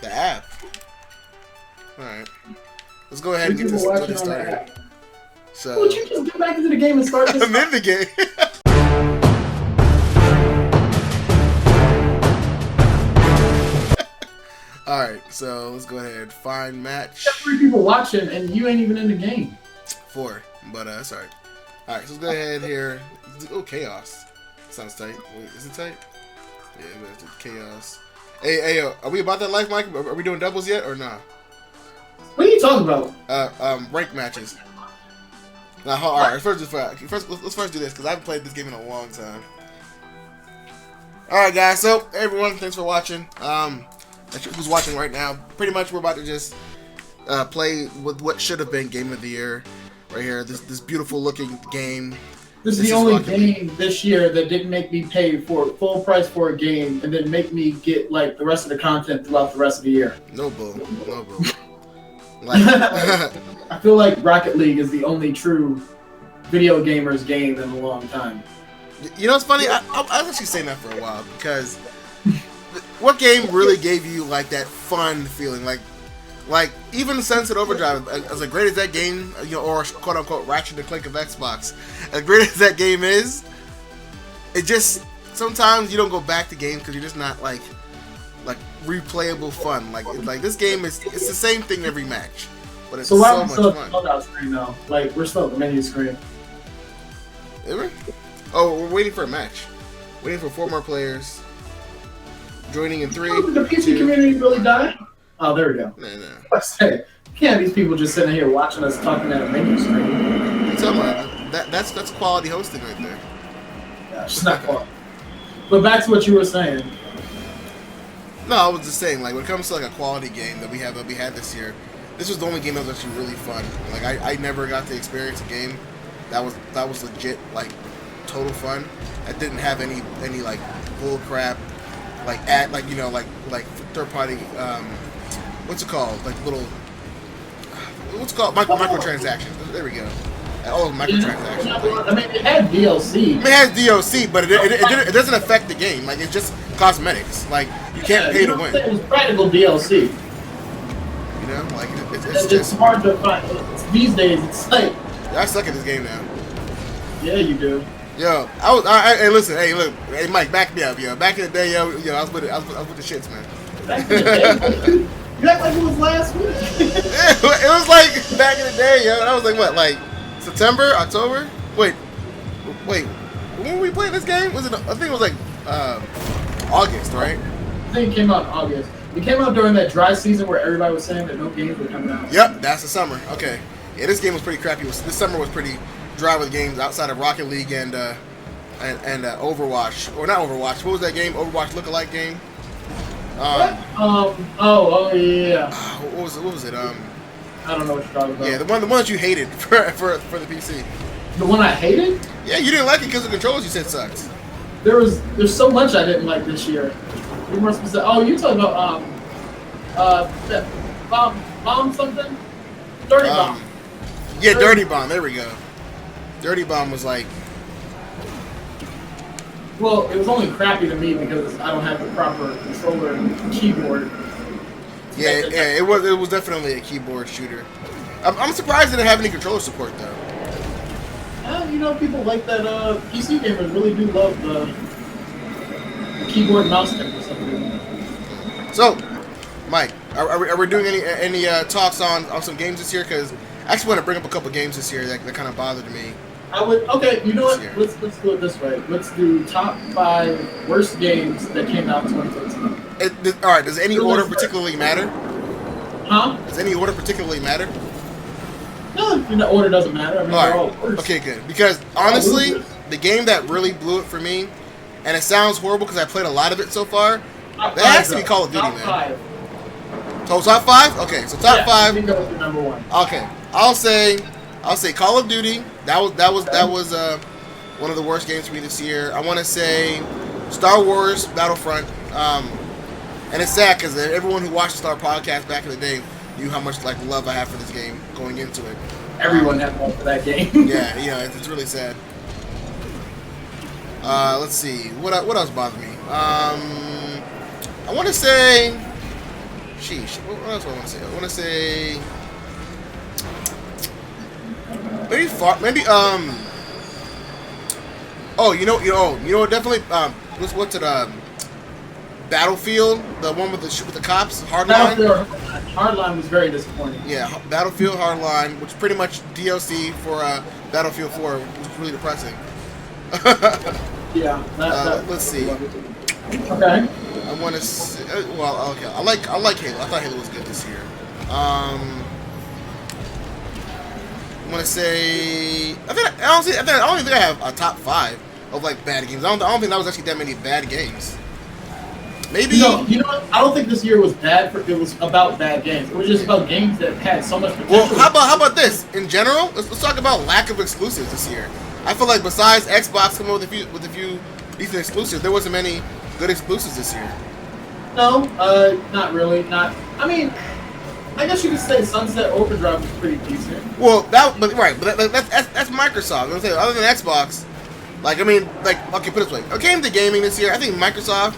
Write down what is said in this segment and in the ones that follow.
The app. All right. Let's go ahead and get this started. So. Would you just get back into the game and start this? I'm in the game. All right, so let's go ahead. Find match. 3 people watching, and you ain't even in the game. 4, but that's all right. All right, so let's go ahead here. Oh, chaos. Sounds tight. Wait, is it tight? Yeah, let's do chaos. Hey, are we about that life, Mike? Are we doing doubles yet or not? What are you talking about? Rank matches. Now, all right. Let's first do this because I haven't played this game in a long time. All right, guys. So, everyone, thanks for watching. Who's watching right now? Pretty much, we're about to just play with what should have been Game of the Year, right here. This beautiful looking game. This is the only game this year that didn't make me pay for full price for a game and then make me get like the rest of the content throughout the rest of the year. No bull. Like, I feel like Rocket League is the only true video gamers game in a long time. You know what's funny? I was actually saying that for a while because what game really gave you like that fun feeling? Like even Sunset Overdrive, as great as that game, or quote unquote Ratchet and Clank of Xbox, as great as that game is, it just sometimes you don't go back to games because you're just not like replayable fun. Like this game it's the same thing every match, but it's so much fun. Loadout screen though? Like we're still at the menu screen. Oh, we're waiting for a match. Waiting for 4 more players. Joining in 3. Oh, did the PC community really die? Oh, there we go. No. I say, can't these people just sitting here watching us talking at a menu screen? Tell me that's quality hosting right there. Yeah, it's not quality. But back to what you were saying. No, I was just saying, like when it comes to like a quality game that we had this year, this was the only game that was actually really fun. Like I never got to experience a game that was legit like total fun. I didn't have any like bull crap like third party what's it called? Like little what's it called? Microtransactions. There we go. Oh, microtransactions. I mean, it had DLC. It has DLC, but it doesn't affect the game. Like it's just cosmetics. Like you can't pay to win. It was practical DLC. You know, like it's just hard to find. These days, it's like I suck at this game now. Yeah, you do. Yo, hey, listen, look, hey, Mike, back me up, yo. Back in the day, yo, I was with the shits, man. Back in the day, you act like it was last week. It was like back in the day, yo. I was like, what, like September, October? Wait, when were we playing this game? I think it was like August, right? I think it came out in August. It came out during that dry season where everybody was saying that no games were coming out. Yep, that's the summer. Okay, yeah, this game was pretty crappy. This summer was pretty dry with games outside of Rocket League and Overwatch, or not Overwatch. What was that game? Overwatch lookalike game. Yeah. What was it? I don't know what you're talking about. Yeah, the one that you hated for the PC. The one I hated? Yeah, you didn't like it because the controls you said sucked. There's so much I didn't like this year. Be more specific. Oh, you're talking about that bomb something? Dirty Bomb. Yeah, Dirty Bomb. There we go. Dirty Bomb was like. Well, it was only crappy to me because I don't have the proper controller and keyboard. Yeah, it was definitely a keyboard shooter. I'm surprised it didn't have any controller support though. People like that. PC gamers really do love the keyboard and mouse thing for some reason. So, Mike, are we doing any talks on some games this year? Because I actually want to bring up a couple games this year that kind of bothered me. Okay, you know what? Let's do it this way. Let's do top 5 worst games that came out in 2013. All right. Does any order particularly matter? Huh? Does any order particularly matter? No, the order doesn't matter. I mean, they're all worst. Okay, good. Because honestly, the game that really blew it for me, and it sounds horrible because I played a lot of it so far, that has to be Call of Duty, man. Top 5. So top 5? Okay, so top 5. I think that was your number 1. Okay, I'll say Call of Duty. That was one of the worst games for me this year. I want to say Star Wars Battlefront. And it's sad because everyone who watched the Star podcast back in the day knew how much love I have for this game going into it. Everyone had love for that game. Yeah, it's really sad. Let's see. What else bothered me? I want to say sheesh. What else do I want to say? I want to say maybe oh, you know what? Definitely what's it Battlefield, the one with the cops, Hardline. Hardline was very disappointing. Yeah, Battlefield Hardline, which is pretty much DLC for Battlefield 4, which is really depressing. Yeah. Let's see. Okay. I want to say, well, okay. I like Halo. I thought Halo was good this year. I want to say I don't even think I have a top 5 of like bad games. I don't think that was actually that many bad games. Maybe you know what? I don't think this year was bad it was about bad games. It was just about games that had so much potential. Well, how about this? In general, let's talk about lack of exclusives this year. I feel like besides Xbox coming with a few decent exclusives, there wasn't many good exclusives this year. No, not really. I mean, I guess you could say Sunset Overdrive was pretty decent. Well, that's Microsoft. I'm saying, other than Xbox, like, I mean, like, okay, put it this way. It came to gaming this year. I think Microsoft,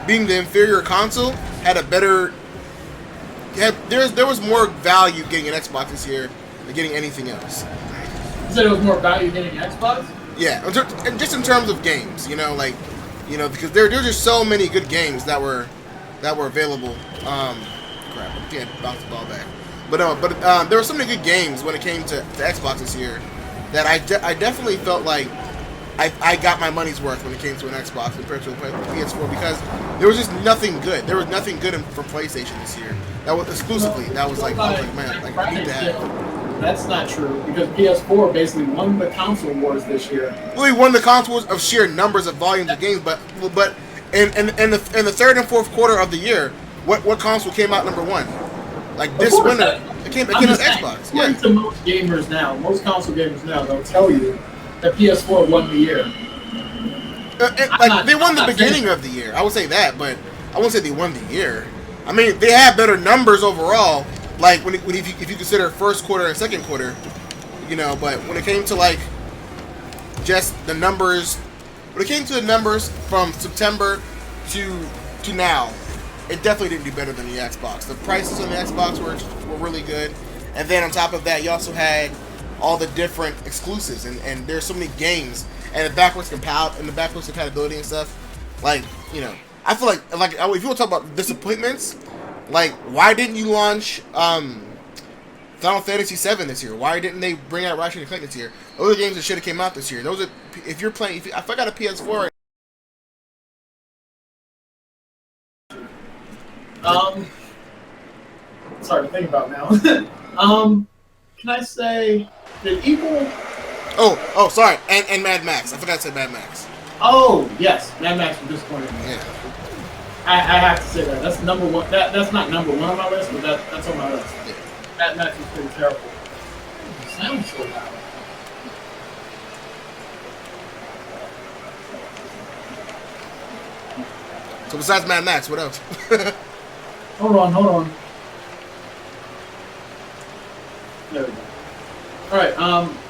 being the inferior console, had a better. There was more value getting an Xbox this year than getting anything else. You said it was more value getting an Xbox? Yeah, just in terms of games, because there's just so many good games that were available. Crap, I can't bounce the ball back. But there were so many good games when it came to Xbox this year that I definitely felt like I got my money's worth when it came to an Xbox compared to a PS4 because there was just nothing good. There was nothing good for PlayStation this year. That was exclusively. That was like, man, like I need to have. That's not true because PS4 basically won the console wars this year. Well, he won the console wars of sheer numbers of volumes of games, but in the third and fourth quarter of the year, what console came out number 1? Like this winter, it came out Xbox. According to most gamers now, most console gamers now, they'll tell you that PS4 won the year. They won the beginning of the year. I would say that, but I wouldn't say they won the year. I mean, they had better numbers overall. Like if you consider first quarter and second quarter, But when it came to like just the numbers, from September to now, it definitely didn't do better than the Xbox. The prices on the Xbox were really good, and then on top of that, you also had all the different exclusives, and there's so many games, and the backwards compatibility and stuff. Like, I feel like if you want to talk about disappointments, like why didn't you launch Final Fantasy VII this year? Why didn't they bring out Ratchet & Clank this year? Those are games that should have came out this year. Those are if I got a PS4. Sorry to think about now. Can I say the Equal? Oh, sorry, and Mad Max. I forgot to say Mad Max. Oh yes, Mad Max was disappointing. Yeah. I have to say that. That's number 1. That's not number 1 on my list, but that's on my list. Yeah. Mad Max was pretty terrible. It sounds so loud. So besides Mad Max, what else? Hold on. There we go. Alright,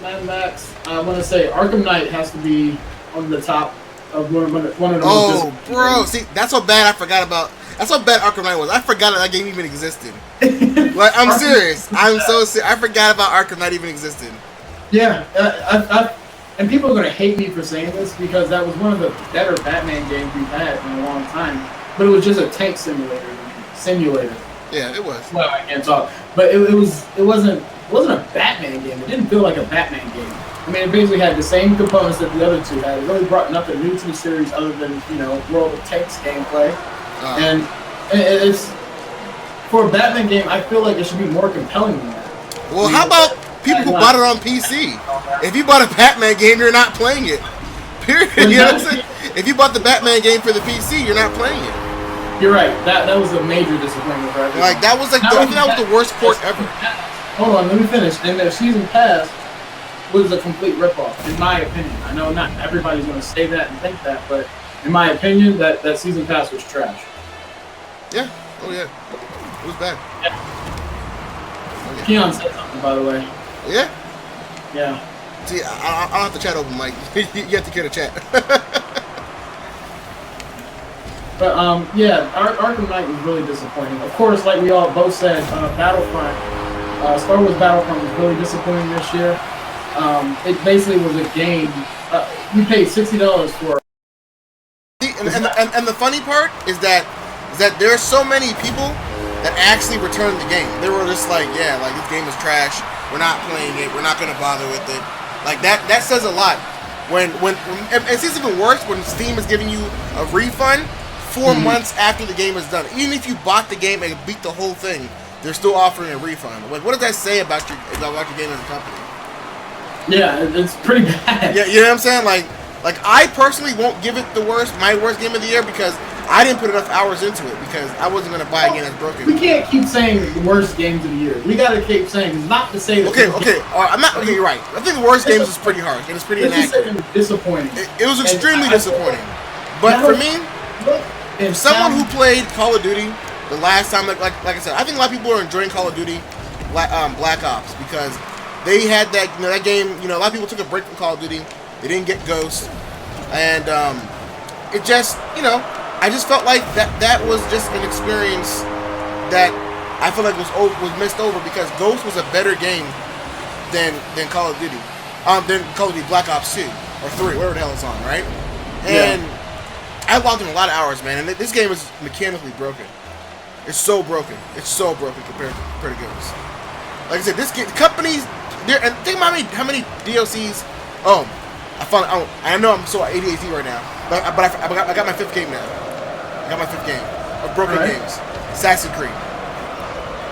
Mad Max, I want to say Arkham Knight has to be on the top of one of the most. Oh, bro, see, that's how bad I forgot about. That's how bad Arkham Knight was. I forgot that game even existed. Like, I'm serious. I'm so serious. I forgot about Arkham Knight even existed. Yeah, and people are going to hate me for saying this because that was one of the better Batman games we've had in a long time. But it was just a tank simulator. Yeah, it was. Well, I can't talk. But it wasn't a Batman game. It didn't feel like a Batman game. I mean, it basically had the same components that the other two had. It really brought nothing new to the series other than, World of Tanks gameplay. And it's for a Batman game, I feel like it should be more compelling than that. Well, how about people who bought it on PC? If you bought a Batman game, you're not playing it. Period. You know what I'm saying? If you bought the Batman game for the PC, you're not playing it. You're right. That was a major disappointment for everyone. Like, that was like, I think that was the worst port ever. Hold on, let me finish. And their season pass was a complete ripoff, in my opinion. I know not everybody's going to say that and think that, but in my opinion, that season pass was trash. Yeah. Oh, yeah. It was bad. Yeah. Oh, yeah. Keon said something, by the way. Yeah? Yeah. See, I don't have to chat open, Mike. You have to care to chat. But yeah, Arkham Knight was really disappointing. Of course, like we all both said, Battlefront, Star Wars Battlefront was really disappointing this year. It basically was a game. You paid $60 for. And the funny part is that there are so many people that actually returned the game. They were just like, yeah, like this game is trash. We're not playing it. We're not gonna bother with it. Like that says a lot. When it's even worse when Steam is giving you a refund 4 months after the game is done. Even if you bought the game and beat the whole thing, they're still offering a refund. Like, what does that say about your game as a company? Yeah, it's pretty bad. Yeah, you know what I'm saying? Like I personally won't give it my worst game of the year because I didn't put enough hours into it because I wasn't gonna buy a game that's broken. We can't keep saying the worst games of the year. We gotta keep saying not to say that. Okay. I'm not. Okay, you're right. I think the worst games is pretty harsh and it's pretty inaccurate. It was disappointing. It was extremely disappointing. But for me, someone who played Call of Duty the last time, like I said, I think a lot of people are enjoying Call of Duty, Black Ops because they had that that game. You know, a lot of people took a break from Call of Duty. They didn't get Ghost, and it just I just felt like that was just an experience that I feel like was missed over because Ghost was a better game than Call of Duty, than Call of Duty Black Ops 2 or 3, whatever the hell it's on, right? And I logged in a lot of hours, man, and this game is mechanically broken. It's so broken. It's so broken compared to Ghost. Like I said, this game, companies, and think about how many DLCs. I know I'm so ADHD right now, but I got my 5th game now. I got my 5th game of broken games. Assassin's Creed.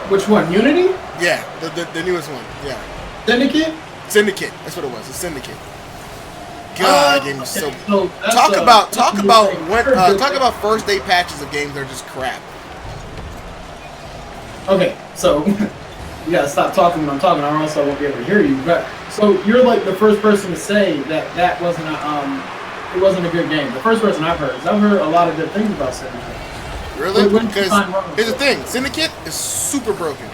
Which one? Unity? Yeah, the newest one. Yeah. Syndicate? That's what it was. A Syndicate. God, that game was so. Talk about first day patches of games that are just crap. Okay, so you gotta stop talking when I'm talking, or else I won't be able to hear you. But so you're like the first person to say that wasn't it wasn't a good game. The first person I've heard. I've heard a lot of good things about Syndicate. Really? Because here's the thing: Syndicate is super broken.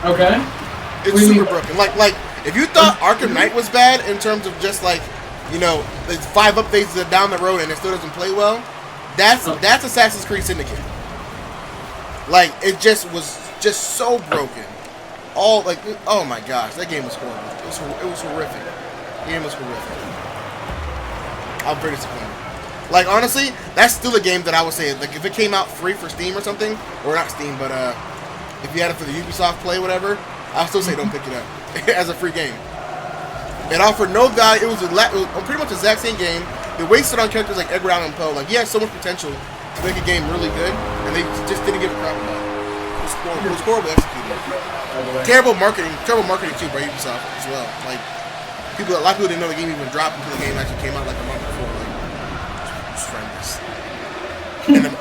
Okay. It's super broken. Like if you thought Arkham Knight was bad in terms of just like it's 5 updates down the road and it still doesn't play well, that's Assassin's Creed Syndicate. Like it just was just so broken. Oh my gosh, that game was horrible. It was horrific. The game was horrific. I'm very disappointed. Like honestly, that's still a game that I would say like if it came out free for Steam or something, or not Steam, but if you had it for the Ubisoft Play, whatever, I'll still say don't pick it up as a free game. It offered no value. It was pretty much the exact same game. They wasted on characters like Edgar Allan Poe. Like he had so much potential to make a game really good, and they just didn't give a crap about it. It was horrible executed. Terrible marketing too by Ubisoft as well. Like a lot of people didn't know the game even dropped until the game actually came out like a month before. Like, it's horrendous.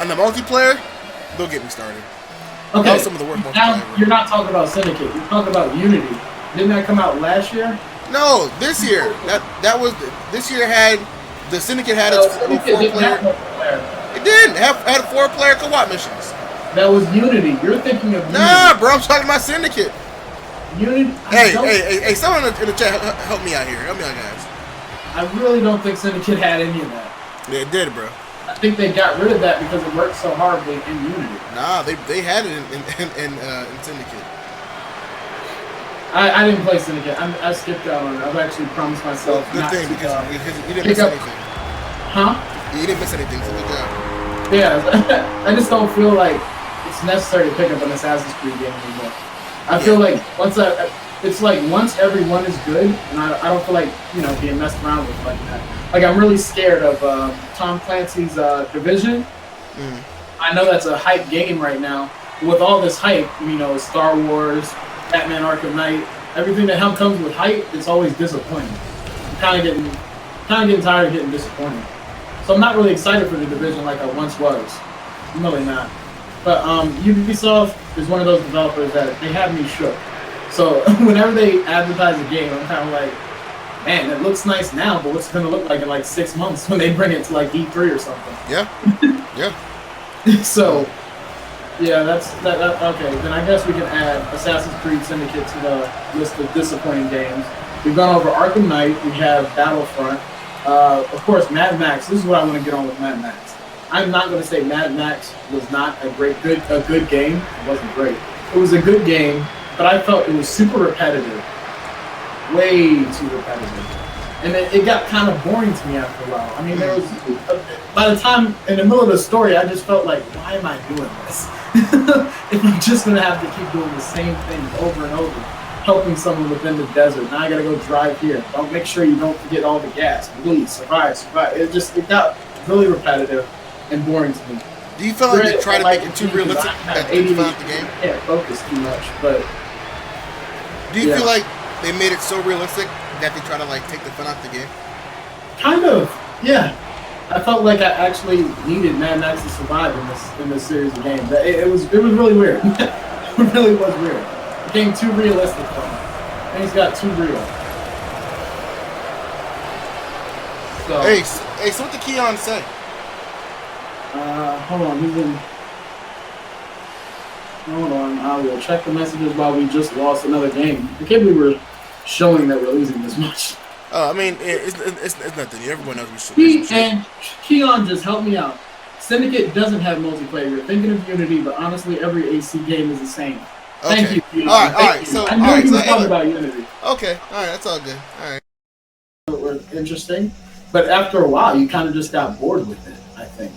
And the multiplayer, they'll get me started. Okay. That was some of the worst multiplayer. Now you're not talking about Syndicate. You're talking about Unity. Didn't that come out last year? No, this year. This year had the Syndicate had its 4-player. It didn't had 4-player co-op missions. That was Unity. You're thinking of Unity. Nah, bro, I'm talking about Syndicate. Unity. Hey, someone in the chat, help me out here. Help me out, guys. I really don't think Syndicate had any of that. Yeah, it did, bro. I think they got rid of that because it worked so horribly in Unity. Nah, they had it in Syndicate. I didn't play Syndicate. I skipped out on it. I've actually promised myself good thing because you didn't miss anything. Huh? You didn't miss anything, so good job. Yeah, I just don't feel like it's necessary to pick up an Assassin's Creed game anymore. I feel like it's like once every one is good, and I don't feel like being messed around with like that. Like I'm really scared of Tom Clancy's Division. I know that's a hype game right now. With all this hype, Star Wars, Batman Arkham Knight, everything that comes with hype, it's always disappointing. I'm kind of getting tired of getting disappointed. So I'm not really excited for the Division like I once was. I'm really not. But Ubisoft is one of those developers that they have me shook. So whenever they advertise a game, I'm kind of like, man, it looks nice now, but what's it going to look like in like 6 months when they bring it to like E3 or something? Yeah. Yeah. So, yeah, that's that. Okay, then I guess we can add Assassin's Creed Syndicate to the list of disappointing games. We've gone over Arkham Knight. We have Battlefront. Of course, Mad Max. This is what I want to get on with Mad Max. I'm not going to say Mad Max was not a good game. It wasn't great. It was a good game, but I felt it was super repetitive, way too repetitive, and it got kind of boring to me after a while. I mean, there was by the time in the middle of the story, I just felt like, why am I doing this? If I'm just going to have to keep doing the same thing over and over, helping someone within the desert. Now I got to go drive here. Don't make sure you don't forget all the gas. Please survive. It got really repetitive and boring to me. Do you feel like they try to make it too realistic that they found the game? Can't focus too much, but do you feel like they made it so realistic that they try to like take the fun out the game? Kind of, yeah. I felt like I actually needed Mad Max to survive in this series of games. It was really weird. It really was weird. It became too realistic for me. Things got too real. So, hey, so what did Keon say? Hold on, hold on, I will check the messages while we just lost another game. I can't believe we're showing that we're losing this much. I mean, it's nothing. Everyone knows we should. And Keon, just help me out. Syndicate doesn't have multiplayer. You're thinking of Unity, but honestly, every AC game is the same. Okay. Thank you, Keon. All right. So, I know you were talking about Unity. Okay. All right. That's all good. All right. It was interesting, but after a while, you kind of just got bored with it. I think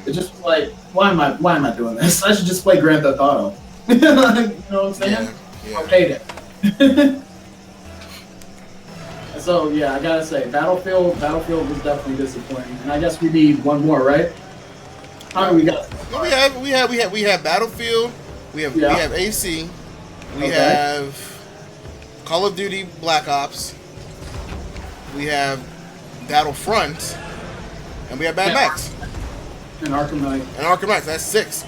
it just was like, why am I doing this? I should just play Grand Theft Auto. You know what I'm saying? Yeah. Okay then. So yeah, I gotta say, Battlefield was definitely disappointing, and I guess we need one more, right? How do we got? Well, we have Battlefield, we have AC, we have Call of Duty Black Ops, we have Battlefront, and we have Mad Max. And Arkham Knight. That's 6.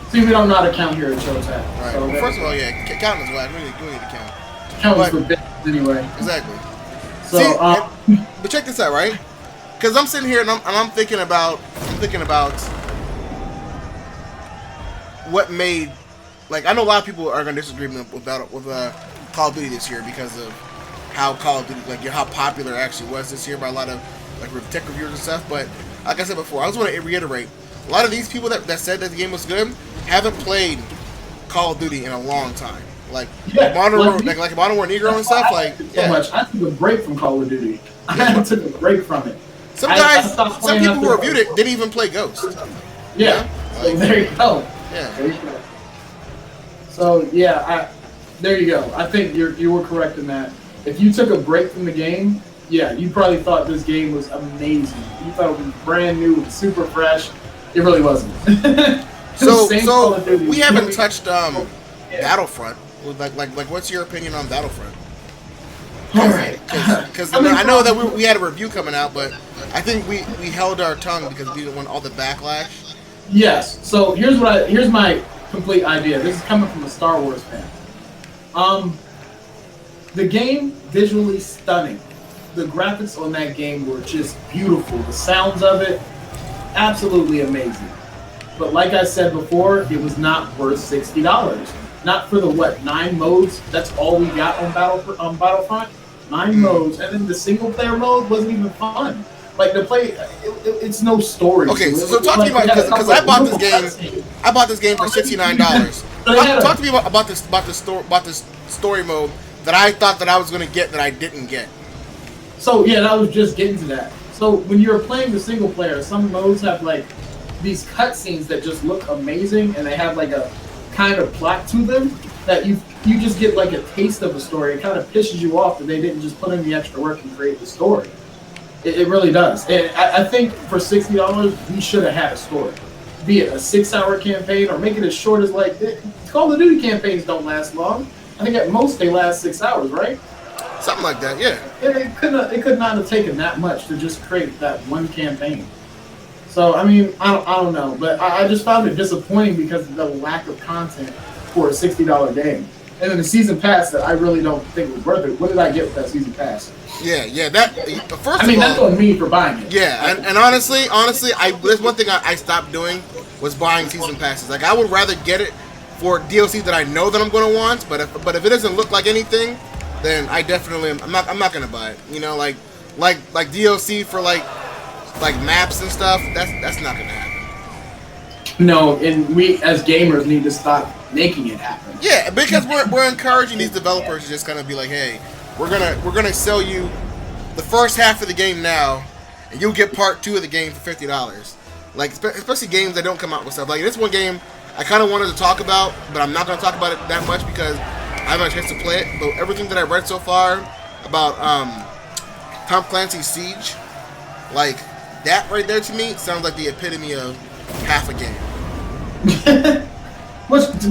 See, we don't know how to count here at Showtime. Right. So well, first of all, count as well. We need to count. Count for bits anyway. Exactly. So, see, but check this out, right? Because I'm sitting here and I'm thinking about what made, like, I know a lot of people are gonna disagree with Call of Duty this year because of how Call of Duty, like, how popular it actually was this year by a lot of like tech reviewers and stuff. But like I said before, I just want to reiterate, a lot of these people that said that the game was good haven't played Call of Duty in a long time. Like Modern War Negro and stuff. I took a break from Call of Duty. I took a break from it. Some people who reviewed it didn't even play Ghost. Yeah. So there you go. Yeah. There you go. So yeah, there you go. I think you were correct in that. If you took a break from the game, yeah, you probably thought this game was amazing. You thought it was brand new, super fresh. It really wasn't. So we haven't touched Battlefront. Like, what's your opinion on Battlefront? All right, because I know that we had a review coming out, but I think we held our tongue because we didn't want all the backlash. Yes. So here's my complete idea. This is coming from a Star Wars fan. The game, visually stunning. The graphics on that game were just beautiful. The sounds of it, absolutely amazing. But like I said before, it was not worth $60. Not for the 9 modes? That's all we got on Battlefront. 9 modes, and then the single player mode wasn't even fun. Like the play, it's no story. Okay, so talk to me about, because I bought this game. I bought this game for $69. Talk to me about this story mode that I thought that I was going to get that I didn't get. So yeah, I was just getting to that. So when you're playing the single player, some modes have like these cutscenes that just look amazing, and they have like a kind of plot to them that you just get like a taste of a story. It kind of pisses you off that they didn't just put in the extra work and create the story. It really does. And I think for $60, we should have had a story. Be it a 6-hour campaign or make it as short as like Call of Duty campaigns don't last long. I think at most they last 6 hours, right? Something like that, yeah. It could not have taken that much to just create that one campaign. So I mean, I don't know, but I just found it disappointing because of the lack of content for a $60 game. And then the season pass that I really don't think was worth it. What did I get with that season pass? Yeah. That first. I mean, that's on me for buying it. Yeah, and honestly, there's one thing I stopped doing was buying season passes. Like I would rather get it for DLC that I know that I'm going to want, but if it doesn't look like anything, then I definitely I'm not going to buy it. You know, like DLC for like like maps and stuff, that's not gonna happen. No, and we as gamers need to stop making it happen. Yeah, because we're encouraging these developers to just kind of be like, hey, we're gonna sell you the first half of the game now, and you'll get part 2 of the game for $50. Like especially games that don't come out with stuff. Like this one game, I kind of wanted to talk about, but I'm not gonna talk about it that much because I haven't had a chance to play it. But everything that I read so far about Tom Clancy's Siege, like that right there to me sounds like the epitome of half a game.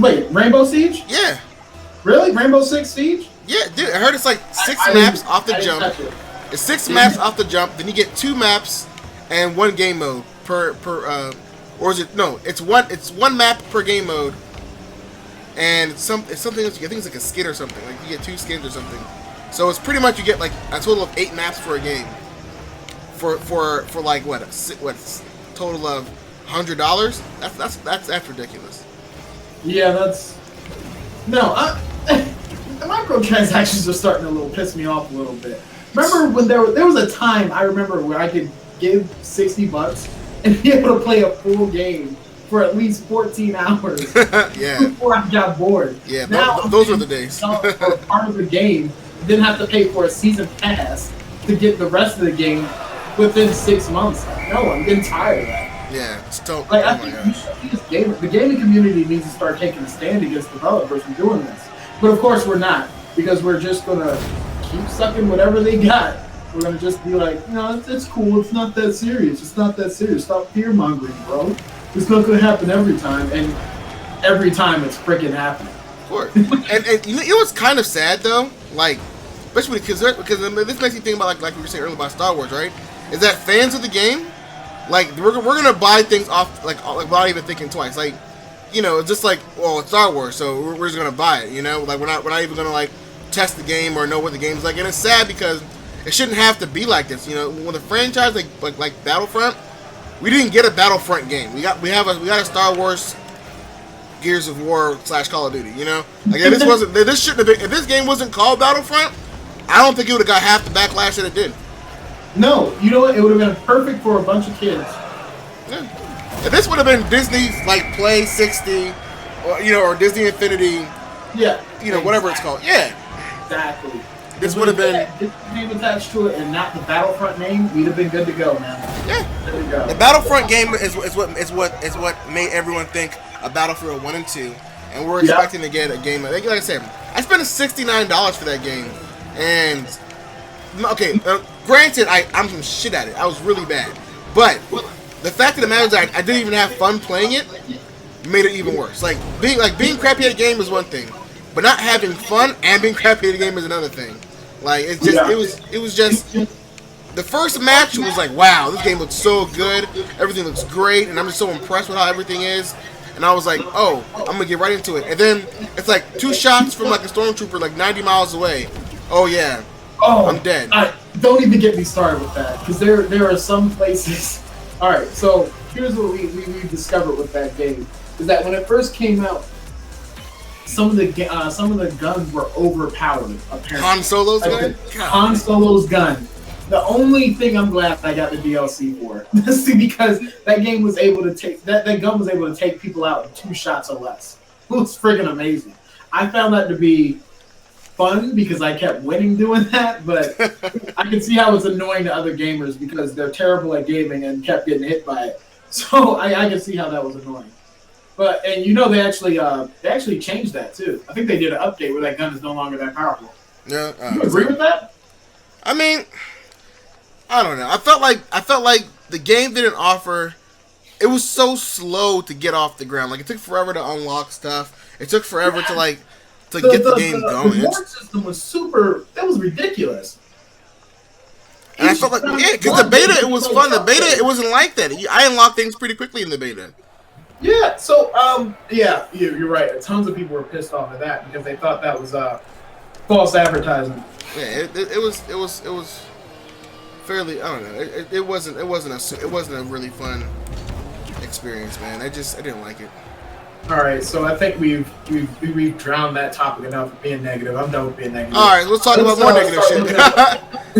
Wait, Rainbow Siege? Yeah. Really? Rainbow Six Siege? Yeah, dude. I heard it's like 6 maps off the jump. It's 6 maps off the jump. Then you get 2 maps and 1 game mode per or is it no? It's one map per game mode. And it's something. I think it's like a skin or something. Like you get 2 skins or something. So it's pretty much you get like a total of 8 maps for a game. For like what total of $100? That's ridiculous. Yeah, that's no. The microtransactions are starting to piss me off a little bit. Remember when there was a time I remember where I could give $60 and be able to play a full game for at least 14 hours yeah. before I got bored. Yeah, now those were the days. For part of the game, then have to pay for a season pass to get the rest of the game within 6 months. No, I'm getting tired of that. Yeah, still. Like, I think the gaming community needs to start taking a stand against developers from doing this. But of course we're not, because we're just gonna keep sucking whatever they got. We're gonna just be like, no, it's cool. It's not that serious. It's not that serious. Stop fear mongering, bro. It's not gonna happen every time, and every time it's freaking happening. Of course. and you know what's kind of sad though, like especially because this makes you think about like we were saying earlier about Star Wars, right? Is that fans of the game, like we're gonna buy things off like without even thinking twice, like. You know, it's just like, well, it's Star Wars, so we're just gonna buy it. You know, like we're not even gonna like test the game or know what the game's like. And it's sad because it shouldn't have to be like this. You know, when the franchise like Battlefront, we didn't get a Battlefront game. We got a Star Wars, Gears of War / Call of Duty. You know, like if this shouldn't have been. If this game wasn't called Battlefront, I don't think it would have got half the backlash that it did. No, you know what? It would have been perfect for a bunch of kids. Yeah. If this would have been Disney's like Play 60, or Disney Infinity, yeah, whatever it's called, yeah, exactly. This would have been this name attached to it and not the Battlefront name. We'd have been good to go, man. Yeah, good to go. The Battlefront game is what made everyone think of Battlefield 1 and 2, and we're expecting to get a game. Like I said, I spent $69 for that game, and okay, granted, I'm some shit at it. I was really bad, but. The fact of the matter is that I didn't even have fun playing it made it even worse. Like being crappy at a game is one thing, but not having fun and being crappy at a game is another thing. Like it's just it was just the first match was like, wow, this game looks so good, everything looks great, and I'm just so impressed with how everything is. And I was like, oh, I'm gonna get right into it. And then it's like 2 shots from like a stormtrooper like 90 miles away. Oh yeah, I'm dead. Don't even get me started with that, because there are some places. All right, so here's what we discovered with that game is that when it first came out, some of the guns were overpowered. Apparently, Han Solo's gun. Han Solo's gun. The only thing I'm glad I got the DLC for, because that game was able to take that gun was able to take people out in 2 shots or less. It was friggin' amazing. I found that to be fun because I kept winning doing that, but I can see how it's annoying to other gamers because they're terrible at gaming and kept getting hit by it. So I can see how that was annoying. But and they actually changed that too. I think they did an update where that gun is no longer that powerful. Yeah, you agree with that? I mean, I don't know. I felt like the game didn't offer. It was so slow to get off the ground. Like it took forever to unlock stuff. It took forever to get the game going. The reward system was that was ridiculous. And I felt like, because the beta, it was fun. The beta, it wasn't like that. I unlocked things pretty quickly in the beta. Yeah, so, you're right. Tons of people were pissed off at that because they thought that was false advertising. Yeah, it was fairly, I don't know. It wasn't a really fun experience, man. I didn't like it. All right, so I think we've drowned that topic enough of being negative. I'm done with being negative. All right, let's talk about more negative shit.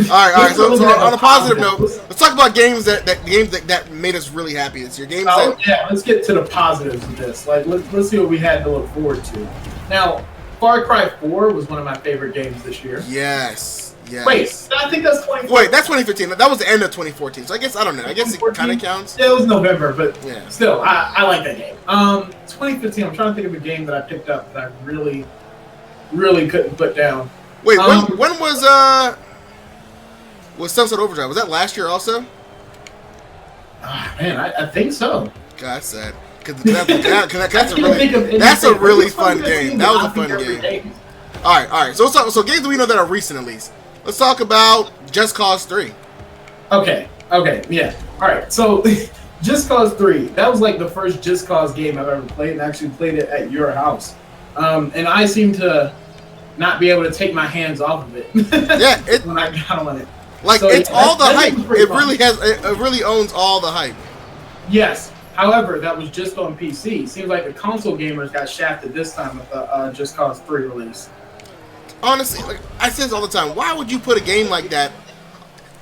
all right. So on a positive note, let's talk about games that made us really happy this year. Let's get to the positives of this. Like, let's see what we had to look forward to. Now, Far Cry 4 was one of my favorite games this year. Yes. Wait, I think that's 2014. Wait, that's 2015. That was the end of 2014. So I guess, I don't know. I guess it kind of counts. Yeah, it was November, but yeah. Still, I like that game. 2015, I'm trying to think of a game that I picked up that I really, really couldn't put down. Wait, when was Sunset Overdrive? Was that last year also? Man, I think so. God, that's sad. Because that's a really fun game. That was a fun game. All right. So let's talk. So games that we know that are recent, at least. Let's talk about Just Cause 3. Okay, yeah. All right, so Just Cause 3, that was like the first Just Cause game I've ever played, and actually played it at your house. And I seem to not be able to take my hands off of it. Yeah, when I got on it. Like, so it's all the hype. It really owns all the hype. Yes. However, that was just on PC. Seems like the console gamers got shafted this time with the Just Cause 3 release. Honestly, like I say this all the time, why would you put a game like that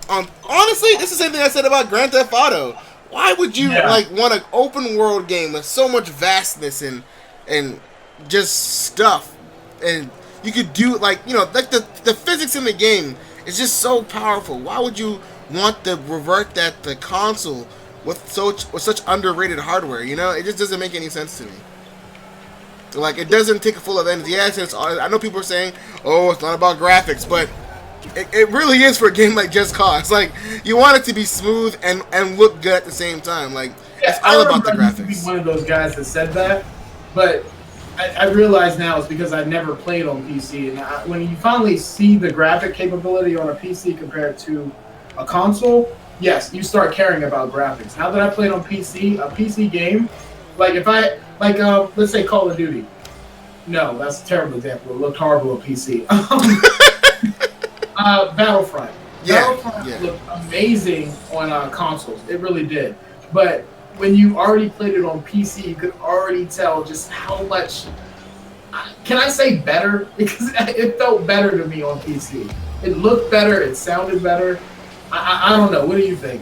on? Honestly, it's the same thing I said about Grand Theft Auto. Why would you want an open world game with so much vastness and just stuff, and you could do like the physics in the game is just so powerful. Why would you want to revert that to console with such underrated hardware? It just doesn't make any sense to me. Like, it doesn't take a full advantage. Yes, I know people are saying, oh, it's not about graphics, but it really is for a game like Just Cause. Like, you want it to be smooth and look good at the same time. Like, it's all about the graphics. I used to be one of those guys that said that, but I realize now it's because I never played on PC. And when you finally see the graphic capability on a PC compared to a console, yes, you start caring about graphics. Now that I played on PC, a PC game, like if I... Like, let's say Call of Duty. No, that's a terrible example. It looked horrible on PC. Battlefront. Battlefront looked amazing on consoles. It really did. But when you already played it on PC, you could already tell just how much... Can I say better? Because it felt better to me on PC. It looked better. It sounded better. I don't know. What do you think?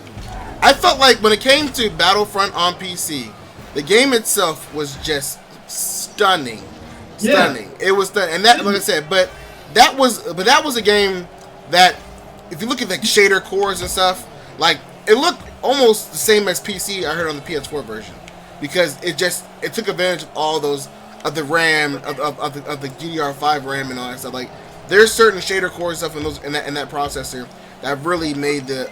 I felt like when it came to Battlefront on PC... The game itself was just stunning. Yeah. It was stunning, and that, like I said, but that was a game that, if you look at the shader cores and stuff, like it looked almost the same as PC. I heard on the PS4 version, because it took advantage of all those of the RAM of the DDR5 RAM and all that stuff. Like there's certain shader cores and stuff in that processor that really made the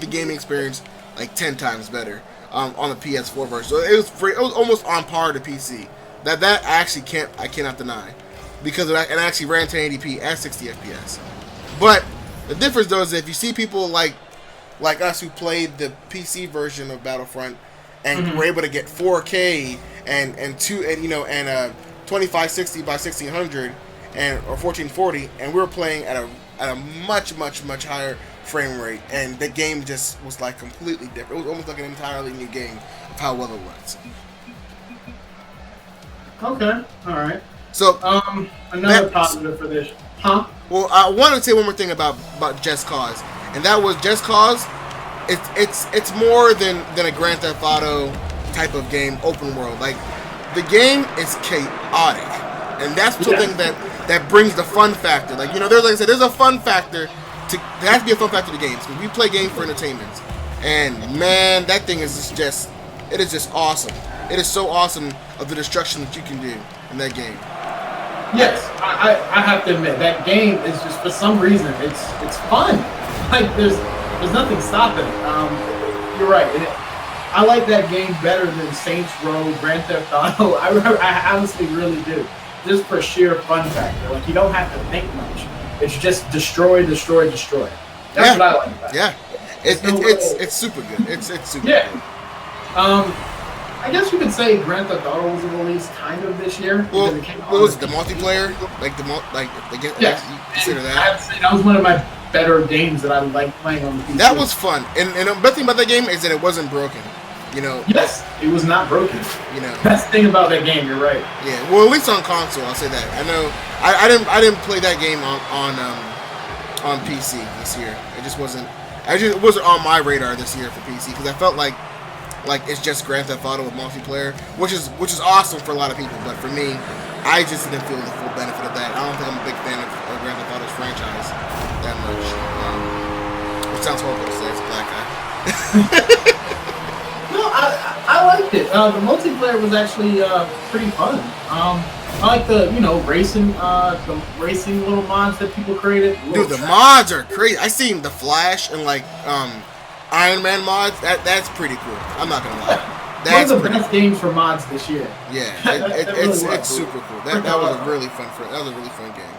gaming experience like 10 times better. On the PS4 version, so it was almost on par to PC. That I cannot deny, because it actually ran 1080p at 60 FPS. But the difference though is that if you see people like us who played the PC version of Battlefront and were able to get 4K and 2560 by 1600 or 1440, and we were playing at a much higher frame rate, and the game just was like completely different. It was almost like an entirely new game of how well it was. Okay, all right. So another positive for this, huh? Well, I wanted to say one more thing about Just Cause, and that was Just Cause. It's more than a Grand Theft Auto type of game, open world. Like the game is chaotic, and that's the thing that brings the fun factor. Like there's a fun factor. There has to be a fun factor to games, because we play games for entertainment, and man, that thing is just awesome. It is so awesome of the destruction that you can do in that game. Yes, I have to admit that game is just, for some reason, it's fun. Like there's nothing stopping it. You're right. I like that game better than Saints Row, Grand Theft Auto. I honestly really do, just for sheer fun factor. Like you don't have to think much. It's just destroy. That's what I like about it. Yeah, it's super good. It's super good. I guess you could say Grand Theft Auto was released kind of this year. Well, what was the multiplayer? You consider that? I'd say that was one of my better games that I liked playing on the PC. That was fun, and the best thing about that game is that it wasn't broken. You know. Yes, it was not broken. You know. Best thing about that game, you're right. Yeah. Well, at least on console, I'll say that. I know. I didn't play that game on PC this year. It just wasn't. It wasn't on my radar this year for PC because I felt like it's just Grand Theft Auto with multiplayer, which is awesome for a lot of people. But for me, I just didn't feel the full benefit of that. I don't think I'm a big fan of Grand Theft Auto's franchise that much. Which sounds horrible to say. It's a black guy. No, I liked it. The multiplayer was actually pretty fun. I like the racing little mods that people created. Dude, the mods are crazy. I seen the Flash and like Iron Man mods. That's pretty cool. I'm not gonna lie. That's one of the best games for mods this year. Yeah, it's super cool. That was a really fun game.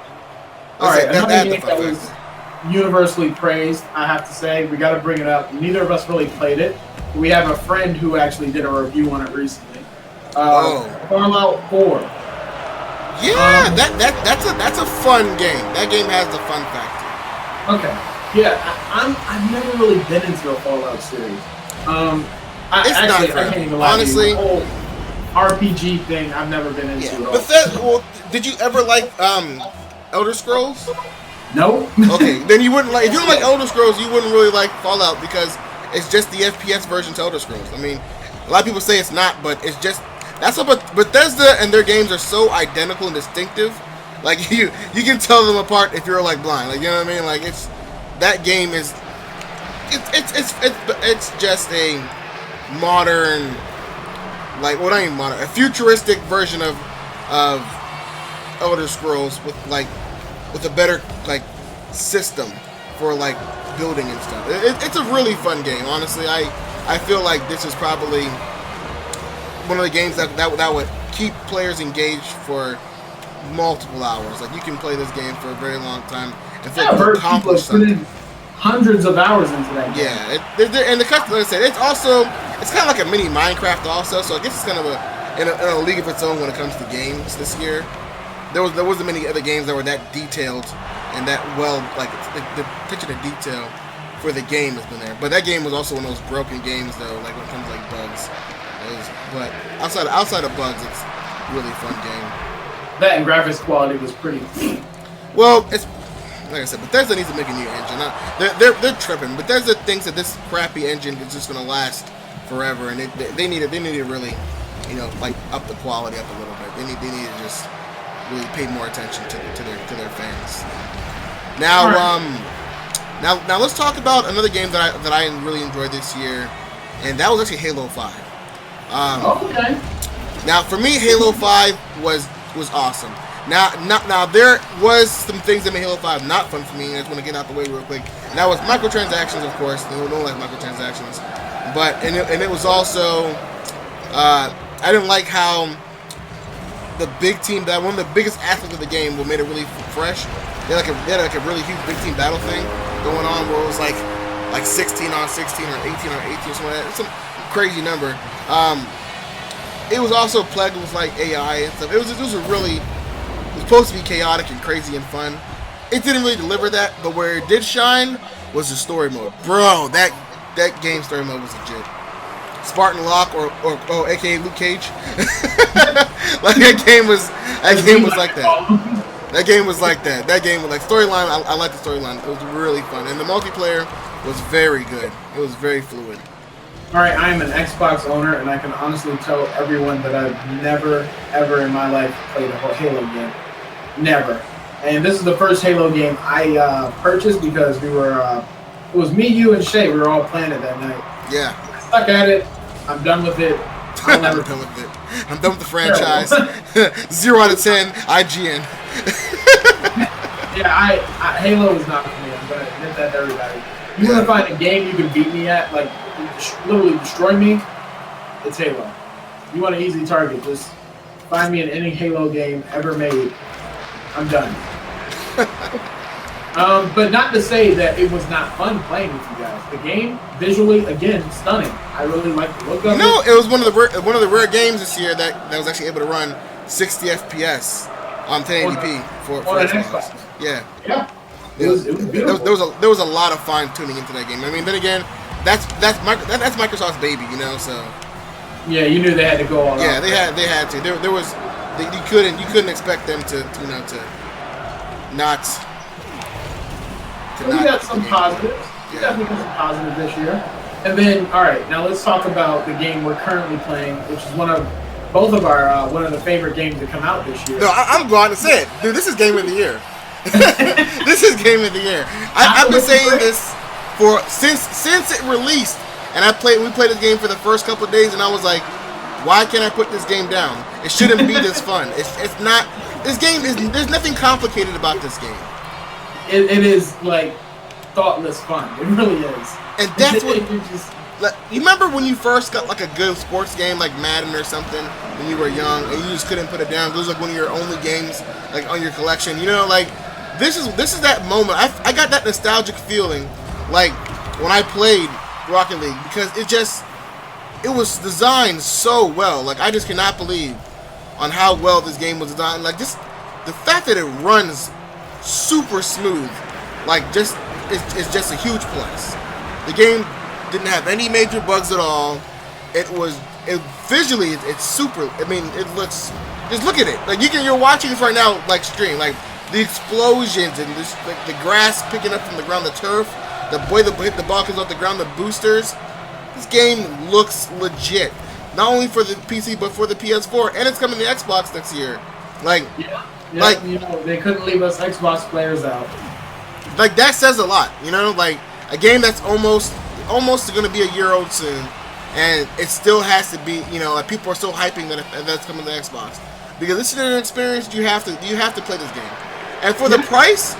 All right, another game that was universally praised. I have to say, we got to bring it up. Neither of us really played it. We have a friend who actually did a review on it recently. Fallout 4. Yeah, that's a fun game. That game has the fun factor. Okay. Yeah, I've never really been into a Fallout series. I can't even lie. Honestly, the whole RPG thing I've never been into. Yeah. But did you ever like Elder Scrolls? No. Okay, then you wouldn't like. If you don't like Elder Scrolls, you wouldn't really like Fallout because it's just the FPS version to Elder Scrolls. I mean, a lot of people say it's not, but it's just that's what Bethesda and their games are so identical and distinctive. Like you can tell them apart if you're like blind. Like you know what I mean? Like that game is it's just a modern, like well not even modern, a futuristic version of Elder Scrolls with a better like system for like building and stuff. It's a really fun game. Honestly, I feel like this is probably one of the games that would keep players engaged for multiple hours. Like you can play this game for a very long time and feel like you accomplished something. Hundreds of hours into that game. Yeah, and the custom, like I said, it's kind of like a mini Minecraft also. So I guess it's kind of in a league of its own when it comes to games this year. There wasn't many other games that were that detailed and that well, like the attention to detail for the game has been there. But that game was also one of those broken games though, like when it comes to like bugs. But outside of bugs, it's a really fun game. That and graphics quality was pretty. Well, it's like I said, Bethesda needs to make a new engine. They're tripping. Bethesda thinks that this crappy engine is just gonna last forever, and they need to really, like up the quality up a little bit. They need to just really pay more attention to their fans. Now, now let's talk about another game that I really enjoyed this year, and that was actually Halo 5. Okay. Now, for me, Halo 5 was awesome. Now there was some things that made Halo 5 not fun for me, and I just want to get out the way real quick. And that was microtransactions, of course. They don't like microtransactions, but and it was also I didn't like how the big team, that one of the biggest aspects of the game, made it really fresh. They had like a really huge big team battle thing going on where it was like 16 on 16 or 18 on 18 or something like that. It's some crazy number. It was also plagued with like AI and stuff. It was supposed to be chaotic and crazy and fun. It didn't really deliver that, but where it did shine was the story mode. Bro, that game story mode was legit. Spartan Locke or aka Luke Cage. Like that game was like that. That game was like that. That game was like storyline. I like the storyline. It was really fun, and the multiplayer was very good. It was very fluid. All right, I am an Xbox owner, and I can honestly tell everyone that I've never, ever in my life played a Halo game. Never. And this is the first Halo game I purchased because we were, it was me, you, and Shay. We were all playing it that night. Yeah. I stuck at it. I'm done with it. I'm done with it. I'm done with the franchise. 0 out of 10, IGN. Yeah, Halo is not for me. I'm going to admit that to everybody. You want to find a game you can beat me at, like literally destroy me, it's Halo. You want an easy target, just find me in any Halo game ever made. I'm done. But not to say that it was not fun playing with you guys. The game, visually, again, stunning. I really like the look of it. No, it was one of the rare games this year that was actually able to run 60 FPS on 1080p for Xbox. Yeah. Yeah. It was beautiful. There was a lot of fine tuning into that game. I mean, then again, that's Microsoft's baby, so Yeah, you knew they had to go all out. Yeah, they had to. There was you couldn't expect them to not. So we got some positives. We definitely got some positives this year. And then, all right, now let's talk about the game we're currently playing, which is one of the favorite games that come out this year. No, I'm going to say it, dude. This is game of the year. This is game of the year. I've been saying this since it released, and we played this game for the first couple of days, and I was like, why can't I put this game down? It shouldn't be this fun. It's not. This game is. There's nothing complicated about this game. It is like thoughtless fun. It really is. And that's what you remember when you first got like a good sports game like Madden or something when you were young and you just couldn't put it down. It was like one of your only games like on your collection. You know, like this is that moment. I got that nostalgic feeling like when I played Rocket League because it was designed so well. Like I just cannot believe on how well this game was designed. Like just the fact that it runs super smooth, like just it's just a huge plus. The game didn't have any major bugs at all. Visually it's super. I mean, it looks. Just look at it. Like you're watching this right now, like stream, like the explosions and this, like the grass picking up from the ground, the turf, the way the ball comes off the ground, the boosters. This game looks legit. Not only for the PC but for the PS4, and it's coming to Xbox next year. Like, like they couldn't leave us Xbox players out. Like that says a lot, you know. Like a game that's almost going to be a year old soon, and it still has to be, like people are still hyping that's coming to Xbox because this is an experience you have to play this game, and for the price,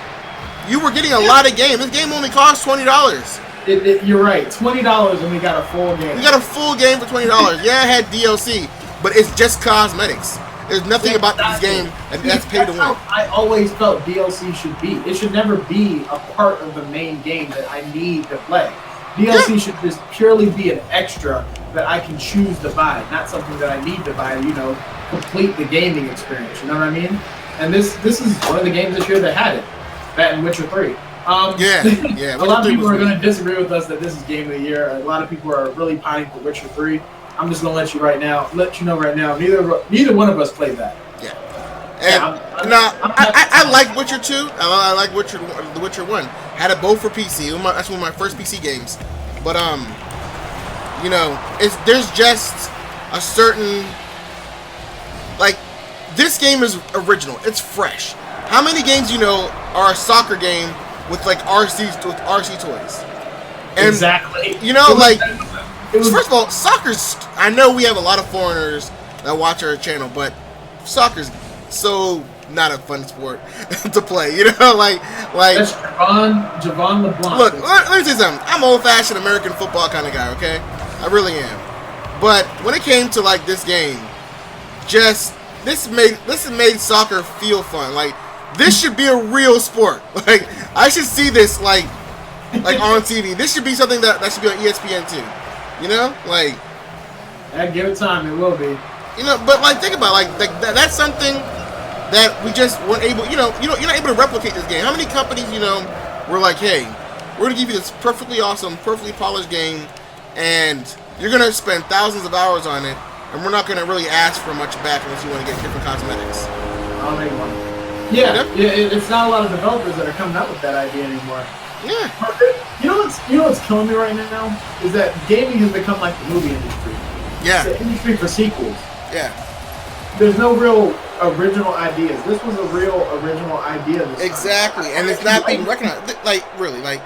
you were getting a lot of game. This game only cost $20. You're right, $20, and we got a full game. We got a full game for $20. Yeah, it had DLC, but it's just cosmetics. There's nothing about this game that's paid to win. I always felt DLC should be. It should never be a part of the main game that I need to play. DLC should just purely be an extra that I can choose to buy, not something that I need to buy to, complete the gaming experience. You know what I mean? And this is one of the games this year that had it. That and Witcher 3. Yeah. A lot of people are going to disagree with us that this is game of the year. A lot of people are really pining for Witcher 3. I'm just gonna let you know right now. Neither one of us played that. Yeah. And I like Witcher 2. I like The Witcher 1. Had it both for PC. That's one of my first PC games. But there's just a certain this game is original. It's fresh. How many games are a soccer game with RC toys? And, exactly. First of all, soccer's. I know we have a lot of foreigners that watch our channel, but soccer's so not a fun sport to play. That's Javon LeBlanc. Look, let me say something. I'm old-fashioned American football kind of guy. Okay, I really am. But when it came to this game, this made soccer feel fun. This should be a real sport. I should see this on TV. This should be something that should be on ESPN too. Give it time, it will be. But think about that's something that we just weren't able. You're not able to replicate this game. How many companies were like, hey, we're gonna give you this perfectly awesome, perfectly polished game, and you're gonna spend thousands of hours on it, and we're not gonna really ask for much back unless you want to get different cosmetics. I'll make one. Yeah. It's not a lot of developers that are coming up with that idea anymore. Yeah. You know what's killing me right now is that gaming has become like the movie industry. Yeah. It's an industry for sequels. Yeah. There's no real original ideas. This was a real original idea. Exactly, and it's not being recognized. Really,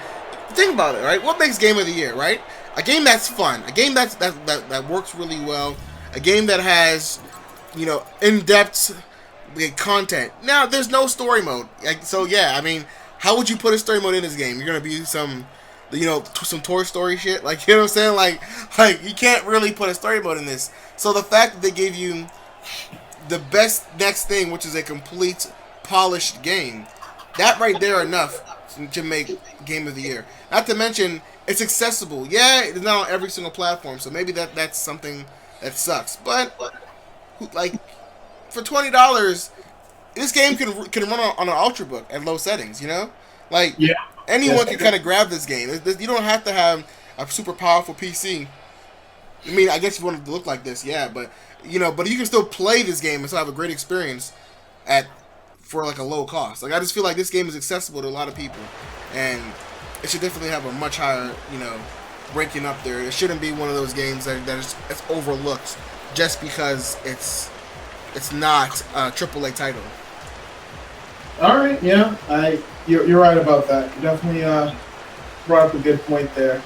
think about it, right? What makes Game of the Year, right? A game that's fun, a game that works really well, a game that has, in-depth content. Now, there's no story mode. How would you put a story mode in this game? You're gonna be some Toy Story shit. You know what I'm saying? You can't really put a story mode in this. So the fact that they gave you the best next thing, which is a complete polished game, that right there enough to make Game of the Year. Not to mention, it's accessible. Yeah, it's not on every single platform, so maybe that's something that sucks. But for $20. This game can run on an Ultrabook at low settings, Anyone can kind of grab this game. You don't have to have a super powerful PC I mean, I guess if you want it to look like this, yeah, but but you can still play this game and still have a great experience for like a low cost. Like I just feel like this game is accessible to a lot of people, and it should definitely have a much higher, ranking up there. It shouldn't be one of those games that is overlooked just because it's not a AAA title. All right, yeah, you're right about that. You definitely brought up a good point there.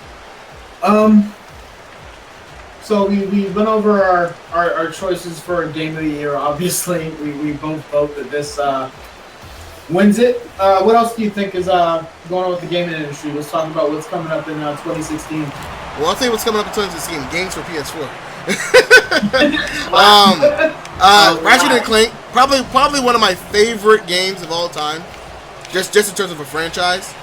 So we went over our choices for Game of the Year. Obviously, we both vote that this wins it. What else do you think is going on with the gaming industry? Let's talk about what's coming up in 2016. Well, I'll tell you what's coming up in 2016. Games for PS4. Ratchet and Clank, probably one of my favorite games of all time, just in terms of a franchise.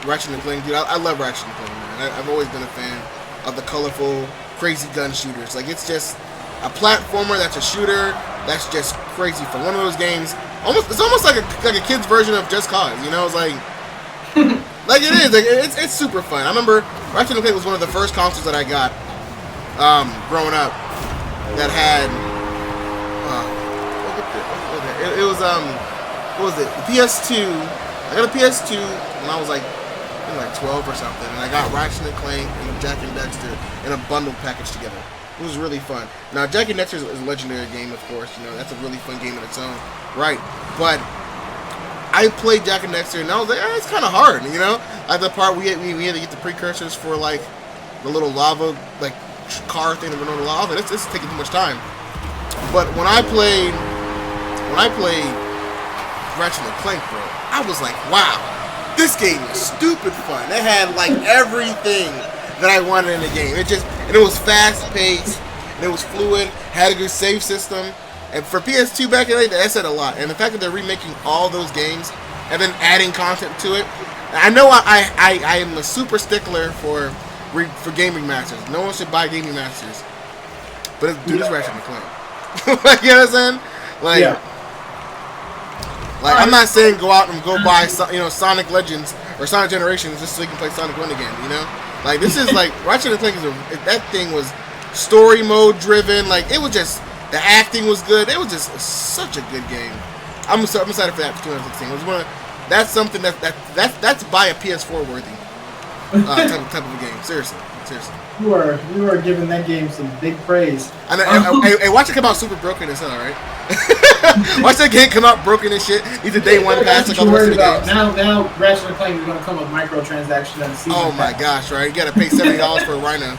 Ratchet and Clank, dude, I love Ratchet and Clank, man. I've always been a fan of the colorful, crazy gun shooters. Like, it's just a platformer that's a shooter that's just crazy fun. One of those games, it's almost like a kid's version of Just Cause. It's like, like it is. Like, it's super fun. I remember Ratchet and Clank was one of the first consoles that I got growing up that had it was what was it? The PS2. I got a PS2 when I was like 12 or something, and I got Ratchet and Clank and Jak and Daxter in a bundle package together. It was really fun. Now, Jak and Daxter is a legendary game, of course. That's a really fun game in its own right. But I played Jak and Daxter, and I was like, it's kind of hard. Like the part we had to get the precursors for like the little lava like car thing that went on the lava. It's taking too much time. But when I played Ratchet and Clank, bro, I was like, wow. This game was stupid fun. It had like everything that I wanted in the game. It was fast paced, and it was fluid, had a good save system. And for PS2 back in the day, that said a lot. And the fact that they're remaking all those games and then adding content to it. I know I am a super stickler for Gaming Masters. No one should buy Gaming Masters. But dude, it's Ratchet and Clank. Like, you know what I'm saying? Like, yeah. Like, I'm not saying go out and go buy, Sonic Legends or Sonic Generations just so you can play Sonic 1 again, Like, this is like, Ratchet and Clank that thing was story mode driven. Like, it was just, the acting was good. It was just such a good game. I'm excited for that for 2016. It was that's something that's buy a PS4 worthy type of a game. Seriously. You are giving that game some big praise. Hey, watch it come out super broken as hell, right? Watch that game come out broken and shit. These are day one pass like all the rest of the games. Now Ratchet and Clank is going to come with microtransactions and season oh my gosh, right? You got to pay $70 for a Rhino.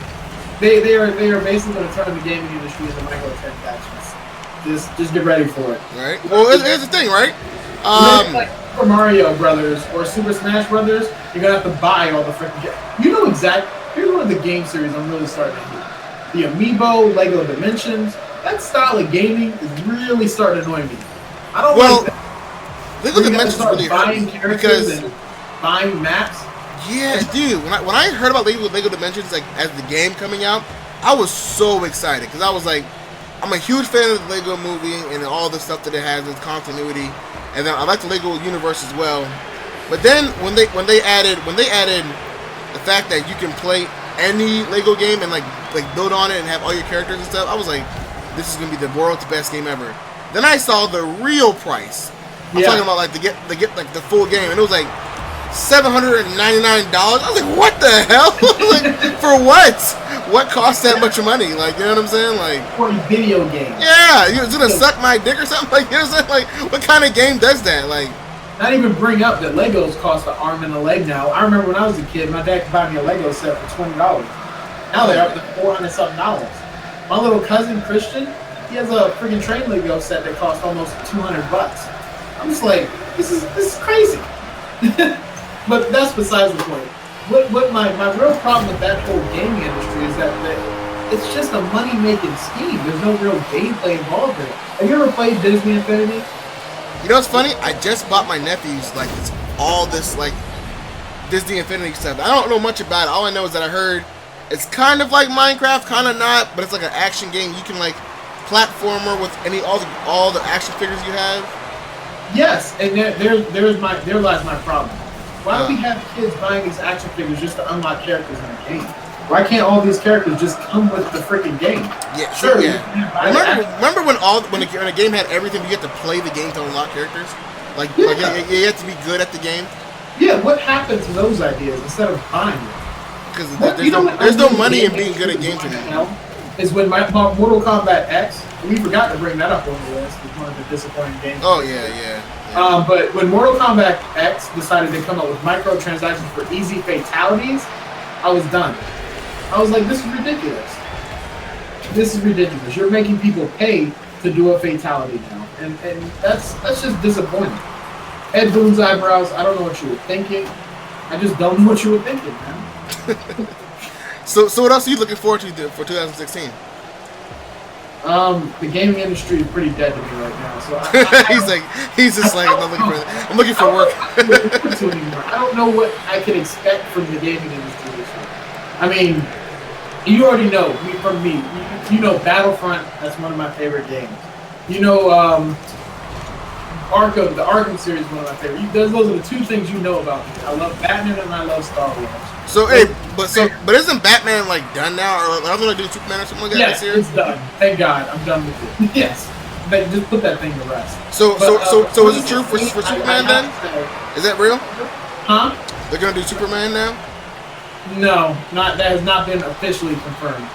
They are basically going to turn the gaming industry into microtransactions. Just get ready for it. Right. Well, here's the thing, right? Like Super Mario Brothers or Super Smash Brothers, you're going to have to buy all the freaking games. Here's one of the game series I'm really starting to hate. The Amiibo, Lego Dimensions. That style of gaming is really starting to annoy me. I don't like that. Lego Dimensions really buying characters and buying maps. Yeah, dude. When I heard about Lego Dimensions, like as the game coming out, I was so excited because I was like, I'm a huge fan of the Lego movie and all the stuff that it has, its continuity, and then I like the Lego universe as well. But then when they added the fact that you can play any Lego game and like build on it and have all your characters and stuff, I was like, this is gonna be the world's best game ever. Then I saw the real price. I'm talking about like to get like the full game, and it was like $799. I was like, what the hell? Like, for what? What costs that much money? Like, you know what I'm saying? Like, for a video game. Yeah, you're gonna suck my dick or something? Like, you know what I'm saying? Like, what kind of game does that? Like, not even bring up that Legos cost an arm and a leg now. I remember when I was a kid, my dad could buy me a Lego set for $20. Now they're up to $400-something. My little cousin Christian, he has a freaking train Lego set that costs almost $200. I'm just like, this is crazy. But that's besides the point. What my real problem with that whole gaming industry is that it's just a money making scheme. There's no real gameplay involved in it. Have you ever played Disney Infinity? You know what's funny? I just bought my nephews like all this like Disney Infinity stuff. I don't know much about it. All I know is that I heard it's kind of like Minecraft, kind of not, but it's like an action game. You can like platformer with all the action figures you have. Yes, and there lies my problem. Why do we have kids buying these action figures just to unlock characters in a game? Why can't all these characters just come with the freaking game? Yeah, Sure. yeah. Remember when a game had everything, you had to play the game to unlock characters? Like you had to be good at the game. Yeah, what happened to those ideas instead of buying them? Because there's no money in being good at games anymore. Is when my Mortal Kombat X, we forgot to bring that up on the list. It's one of the disappointing games. Oh yeah. But when Mortal Kombat X decided to come up with microtransactions for easy fatalities, I was done. I was like, this is ridiculous. This is ridiculous. You're making people pay to do a fatality now, and that's just disappointing. Ed Boon's eyebrows. I don't know what you were thinking. I just don't know what you were thinking, man. So what else are you looking forward to for 2016? The gaming industry is pretty dead to me right now. So I'm looking for work. I don't know what I can expect from the gaming industry this year. I mean, you already know from me. You know, Battlefront. That's one of my favorite games. You know, Arkham. The Arkham series is one of my favorite. Those are the two things you know about me. I love Batman and I love Star Wars. So but isn't Batman like done now, or I'm gonna do Superman or something like that? Yes, this year? It's done. Thank God, I'm done with it. Yes, just put that thing to rest. So is it true for Superman then? Is that real? Huh? They're gonna do Superman now? No, that has not been officially confirmed.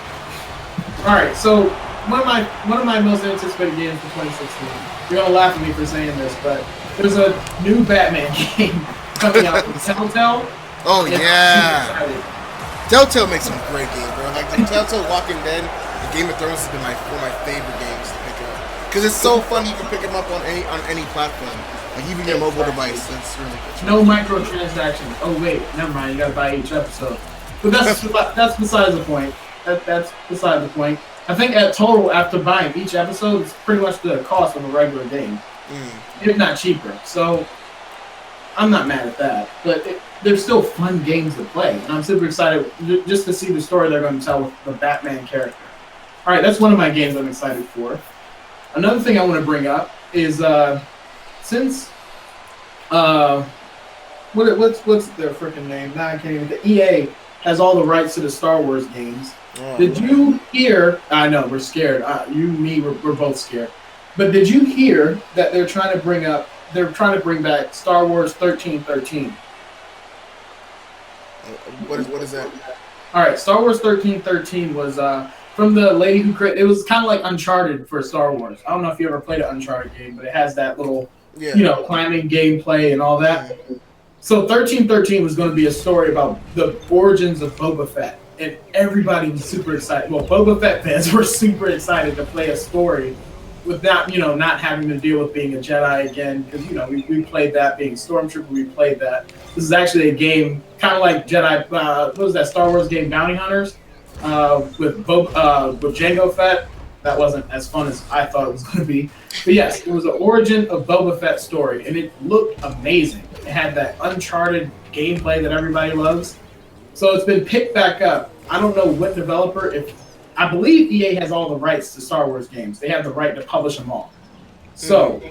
All right, so one of my most anticipated games for 2016. You're gonna laugh at me for saying this, but there's a new Batman game coming out from Telltale. Oh yeah, Telltale makes some great games, bro. Like the Telltale Walking Dead, the Game of Thrones has been one of my favorite games to pick up because it's so fun. You can pick them up on any platform, like even your mobile device. That's really good. No microtransactions. Oh wait, never mind. You gotta buy each episode. But that's besides the point. That's beside the point. I think at total, after buying each episode, it's pretty much the cost of a regular game, if not cheaper. So I'm not mad at that, but they're still fun games to play, and I'm super excited just to see the story they're going to tell with the Batman character. All right, that's one of my games I'm excited for. Another thing I want to bring up is since what's their freaking name? Now I can't even. The EA has all the rights to the Star Wars games. Did you hear? I know we're scared. You, me, we're both scared. But did you hear that they're trying to bring back Star Wars 1313? What is that? All right, Star Wars 1313 was from the lady who created. It was kind of like Uncharted for Star Wars. I don't know if you ever played an Uncharted game, but it has that little, climbing gameplay and all that. So 1313 was going to be a story about the origins of Boba Fett, and everybody was super excited. Well, Boba Fett fans were super excited to play a story without, not having to deal with being a Jedi again, because we played that being Stormtrooper. We played that. This is actually a game kind of like Jedi. What was that Star Wars game, Bounty Hunters, with Jango Fett? That wasn't as fun as I thought it was going to be. But yes, it was an origin of Boba Fett story, and it looked amazing. It had that Uncharted gameplay that everybody loves. So it's been picked back up. I don't know what developer. I believe EA has all the rights to Star Wars games. They have the right to publish them all. So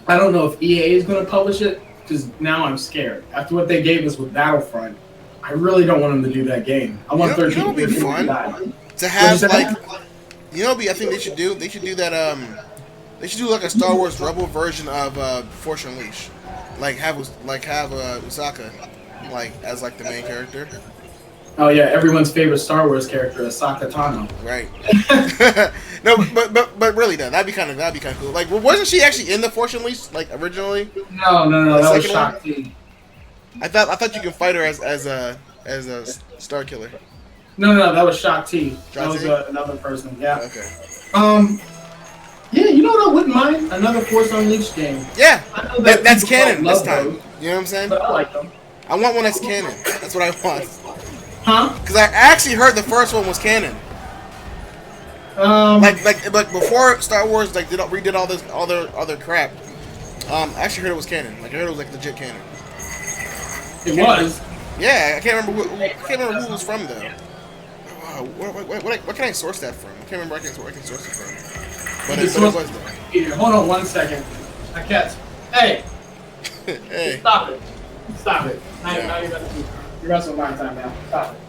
I don't know if EA is going to publish it, because now I'm scared. After what they gave us with Battlefront, I really don't want them to do that game. I want 13. It would be fun to have I think they should do that. They should do like a Star Wars Rebel version of Force Unleashed, like have Usaka as the main character. Oh yeah, everyone's favorite Star Wars character, Ahsoka Tano. Right. No, but really though, that'd be kind of cool. Like, wasn't she actually in the Force Unleashed originally? No, that was Shakti. I thought you could fight her as a Star Killer. No, that was Shakti. That was another person. Yeah. Okay. Yeah, you know what I wouldn't mind? Another Force Unleashed game. Yeah. That's canon this time. Those, you know what I'm saying? But I like them. I want one that's canon. That's what I want. Huh? Because I actually heard the first one was canon. Like before Star Wars redid all their other crap. I actually heard it was canon. I heard it was legit canon. It was. Yeah, I can't remember who it was from though. What can I source that from? I can't remember. I can source it from. But it was though. Here, hold on 1 second. I catch. Hey. Hey. Stop it. Now you got some mind time now. Stop it.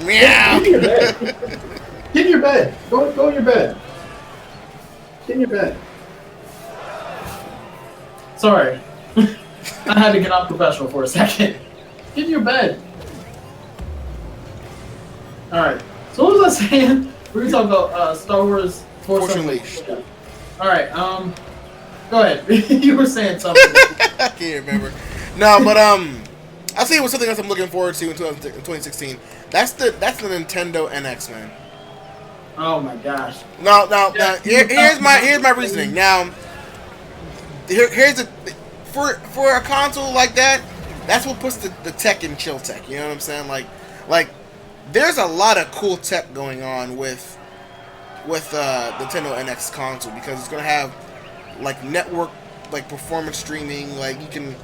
Meow. Get in your bed. Get in your bed. Go in your bed. Get in your bed. Sorry. I had to get off professional for a second. Get in your bed. Alright. So what was I saying? We were talking about Star Wars Force Unleashed. Yeah. Alright, go ahead. You were saying something. I can't remember. No, but I'll say it was something else I'm looking forward to in 2016. That's the Nintendo NX, man. Oh my gosh. Now, here's my reasoning. Now, here's the for a console like that, that's what puts the tech in chill tech. You know what I'm saying? Like there's a lot of cool tech going on with Nintendo NX console, because it's gonna have like network, like performance streaming, like you can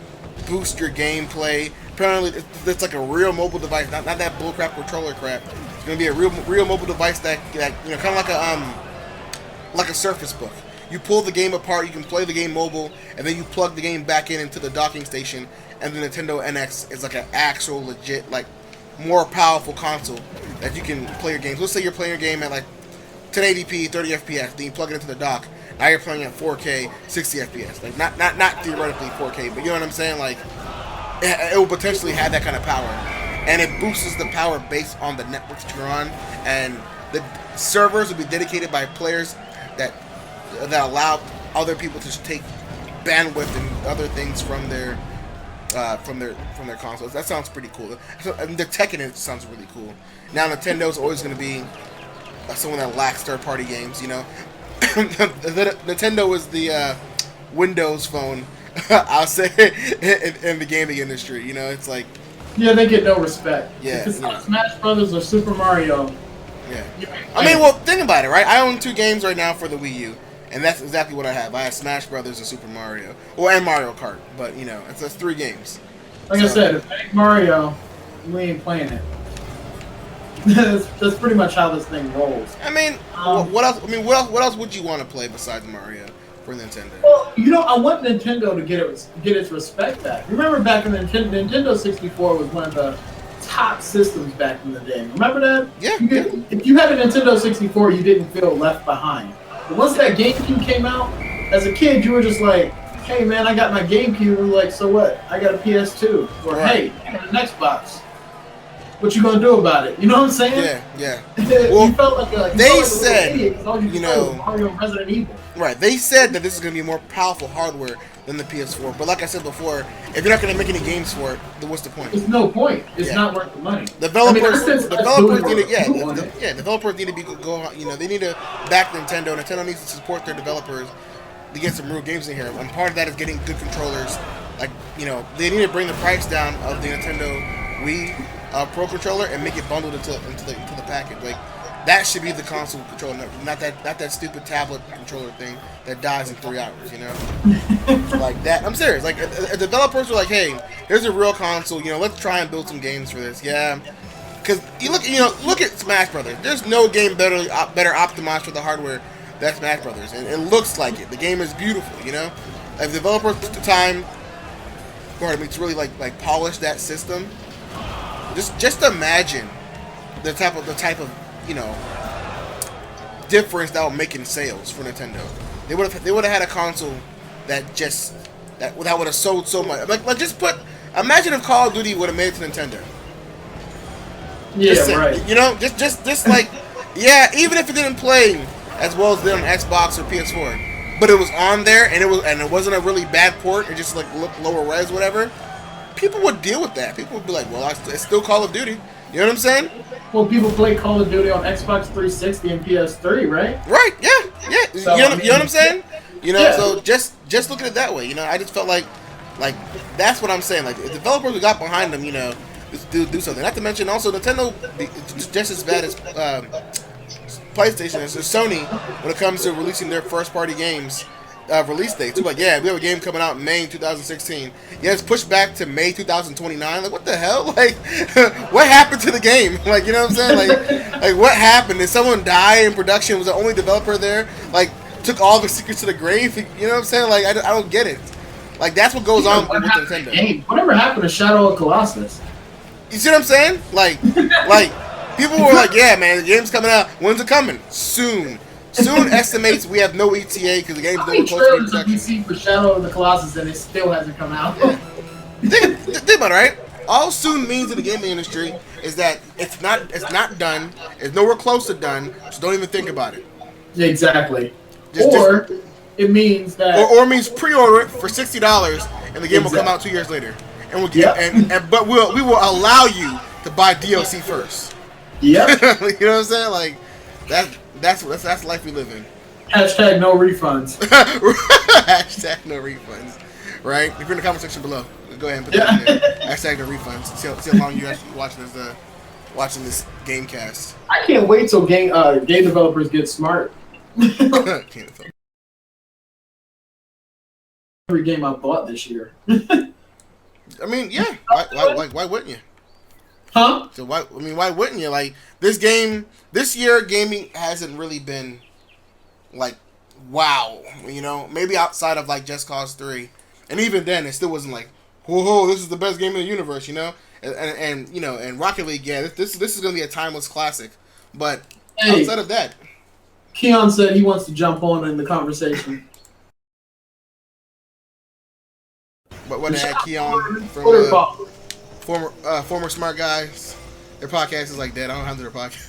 boost your gameplay. Apparently, it's like a real mobile device, not that bullcrap controller crap. It's gonna be a real mobile device that you know, kind of like a Surface Book. You pull the game apart, you can play the game mobile, and then you plug the game back into the docking station, and the Nintendo NX is like an actual legit, like, more powerful console that you can play your games. Let's say you're playing your game at like 1080p, 30 FPS, then you plug it into the dock. Now you're playing at 4K, 60 FPS. Like not theoretically 4K, but you know what I'm saying? Like it will potentially have that kind of power, and it boosts the power based on the networks you're on, and the servers will be dedicated by players that allow other people to take bandwidth and other things from their consoles. That sounds pretty cool. And the tech in it sounds really cool. Now Nintendo's always going to be someone that lacks third-party games. You know, Nintendo is the Windows Phone, I'll say, in the gaming industry. You know, it's like, yeah, they get no respect. Yeah, because Smash Brothers or Super Mario. Yeah. I mean, well, think about it, right? I own 2 games right now for the Wii U. And that's exactly what I have. I have Smash Brothers and Super Mario. Well, and Mario Kart. But, you know, that's 3 games. Like I said, if it ain't Mario, we ain't playing it. that's pretty much how this thing rolls. I mean, what else? I mean, what else would you want to play besides Mario for Nintendo? Well, you know, I want Nintendo to get its respect back. Remember back in the Nintendo 64 was one of the top systems back in the day. Remember that? Yeah. If you had a Nintendo 64, you didn't feel left behind. But once that GameCube came out, as a kid, you were just like, hey, man, I got my GameCube. And like, so what? I got a PS2. Or, hey, I got an Xbox. What you gonna do about it? You know what I'm saying? Yeah. Well, you felt like a said, idiot, you know, Mario and Resident Evil. Right. They said that this is gonna be more powerful hardware than the PS4. But like I said before, if you're not gonna make any games for it, then what's the point? There's no point. It's not worth the money. Developers need to developers need to be you know, they need to back Nintendo. Nintendo needs to support their developers to get some real games in here. And part of that is getting good controllers. Like, you know, they need to bring the price down of the Nintendo Wii Pro controller and make it bundled into the package. Like, that should be the console controller, not that stupid tablet controller thing that dies in 3 hours. You know, like that. I'm serious. Like, if developers were like, hey, here's a real console. You know, let's try and build some games for this. Yeah, because look at Smash Brothers. There's no game better optimized for the hardware than Smash Brothers, and it looks like it. The game is beautiful. You know, if developers took the time, to really like polish that system. Just imagine the type of you know difference that would make in sales for Nintendo. They would have had a console that would have sold so much. Like just imagine if Call of Duty would have made it to Nintendo. Yeah, right. You know, just like yeah, even if it didn't play as well as it did on Xbox or PS4, but it was on there and it wasn't a really bad port. It just like looked lower res, whatever. People would deal with that. People would be like, well, it's still Call of Duty. You know what I'm saying? Well, people play Call of Duty on Xbox 360 and PS3, right? Right, yeah. So, you know what I'm saying? You know, yeah. So just look at it that way. You know, I just felt like that's what I'm saying. Like, the developers who got behind them, you know, do something. Not to mention also Nintendo just as bad as PlayStation as Sony when it comes to releasing their first-party games. Release dates. Like, yeah, we have a game coming out in May 2016. Yeah, it's pushed back to May 2029. Like, what the hell? Like, what happened to the game? Like, you know what I'm saying? Like what happened? Did someone die in production? Was the only developer there? Like, took all the secrets to the grave? You know what I'm saying? Like, I don't get it. Like, that's what goes on with Nintendo. Whatever happened to Shadow of Colossus? You see what I'm saying? Like People were like, "Yeah, man, the game's coming out. When's it coming? Soon." Soon estimates we have no ETA because the game's nowhere close to production. PC for Shadow of the Colossus and it still hasn't come out. Yeah. Think about it, right? All soon means in the gaming industry is that it's not done. It's nowhere close to done. So don't even think about it. Yeah, exactly. It means that or means pre-order it for $60 and the game will come out 2 years later. And we'll get but we will allow you to buy DLC first. Yep. You know what I'm saying? Like that's life we live in. Hashtag no refunds. Hashtag no refunds. Right? If you're in the comment section below, go ahead and put that in there. Hashtag no refunds. See how long you actually watching this Gamecast. I can't wait till game developers get smart. Every game I bought this year. I mean, yeah. Why wouldn't you? Huh? So why wouldn't you? Like this year, gaming hasn't really been like wow. You know, maybe outside of like Just Cause 3, and even then, it still wasn't like, whoa, this is the best game in the universe. You know, and you know, and Rocket League, yeah, this is gonna be a timeless classic. But outside of that, Keon said he wants to jump on in the conversation. But what had Keon from former smart guys? Their podcast is like dead. I don't have their podcast.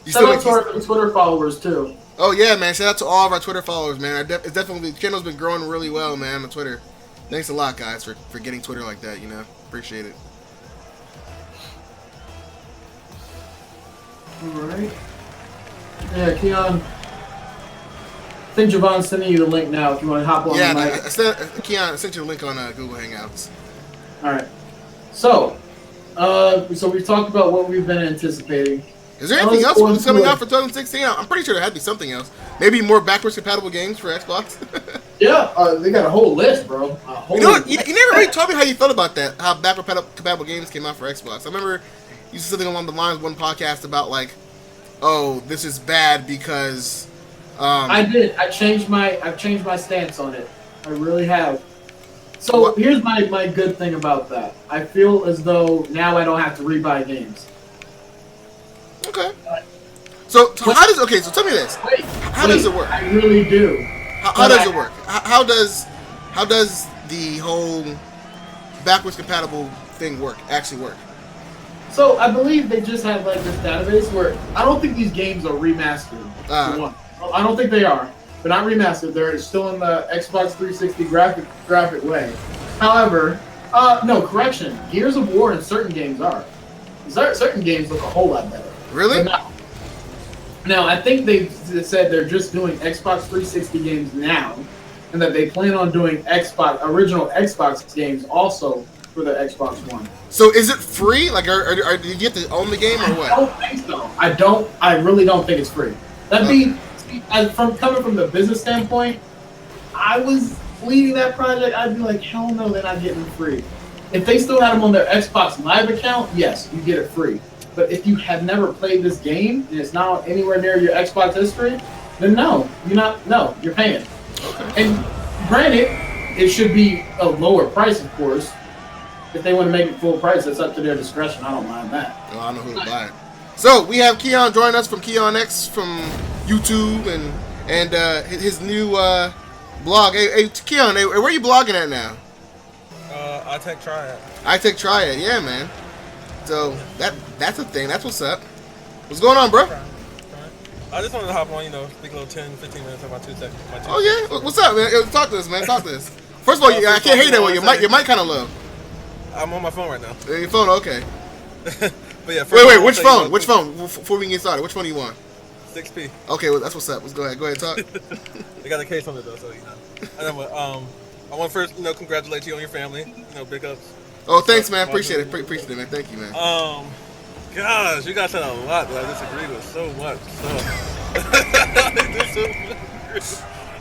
Shout out to our Twitter followers too. Oh yeah, man! Shout out to all of our Twitter followers, man. It's definitely the channel's been growing really well, man, on Twitter. Thanks a lot, guys, for getting Twitter like that. You know, appreciate it. All right. Yeah, Keon. I think Javon's sending you the link now if you want to hop on the mic. Keon, I sent you the link on Google Hangouts. All right. So we've talked about what we've been anticipating. Is there anything else coming out for 2016? I'm pretty sure there had to be something else. Maybe more backwards compatible games for Xbox. Yeah, they got a whole list, bro. You know what? You never really told me how you felt about that. How backward compatible games came out for Xbox. I remember you said something along the lines of one podcast about like, oh, this is bad because. I did. I've changed my stance on it. I really have. So here's my good thing about that. I feel as though now I don't have to rebuy games. Okay. So how does so tell me this. How does it work? I really do. How does it work? How does the whole backwards compatible thing actually work? So I believe they just have like this database where I don't think these games are remastered. I don't think they are. They're not remastered. They're still in the Xbox 360 graphic way. However, no, correction. Gears of War and certain games are. Certain games look a whole lot better. Really? Now, I think they said they're just doing Xbox 360 games now, and that they plan on doing original Xbox games also for the Xbox One. So is it free? Like, do you get to own the game or what? I don't think so. I really don't think it's free. That'd be coming from the business standpoint. I was leading that project. I'd be like, hell no, they're not getting it free. If they still had them on their Xbox Live account, yes, you get it free. But if you have never played this game and it's not anywhere near your Xbox history, then no, you're paying. Okay. And granted, it should be a lower price, of course. If they want to make it full price, that's up to their discretion. I don't mind that. Well, I know who to buy it. So we have Keon joining us from Keon X from YouTube and his new blog. Hey Keon, where are you blogging at now? iTech Triad, yeah, man. So that's a thing. That's what's up. What's going on, bro? I just wanted to hop on, speak a little 10, 15 minutes of my 2 seconds. Oh yeah, what's up, man? Talk to us, man. Talk to us. First of all, I can't hear that way. Your mic kind of low. I'm on my phone right now. Your phone, okay. But yeah. Wait, which phone? Which phone? Before we get started, which one do you want? 6P. Okay, well, that's what's up. Let's go ahead, talk. They got a case on it though, so I want to first, congratulate you on your family. Big ups. Oh, thanks, man. Appreciate it. Appreciate it, man. Thank you, man. Gosh, you guys said a lot that I disagree with so much.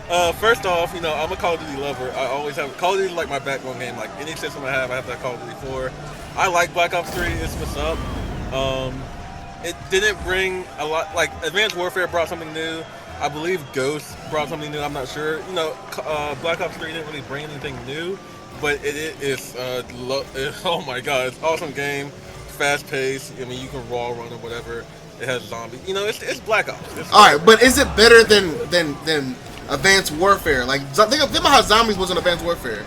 So, first off, I'm a Call of Duty lover. I always have Call of Duty like my backbone game. Like any system I have that Call of Duty 4. I like Black Ops 3. It's what's up. It didn't bring a lot. Like Advanced Warfare brought something new. I believe Ghost brought something new. I'm not sure. Black Ops 3 didn't really bring anything new. but it is oh my god, it's an awesome game, fast paced. I mean, you can raw run or whatever. It has zombies. You know, it's Black Ops. All right, but is it better than Advanced Warfare? Like, think about how zombies was in Advanced Warfare.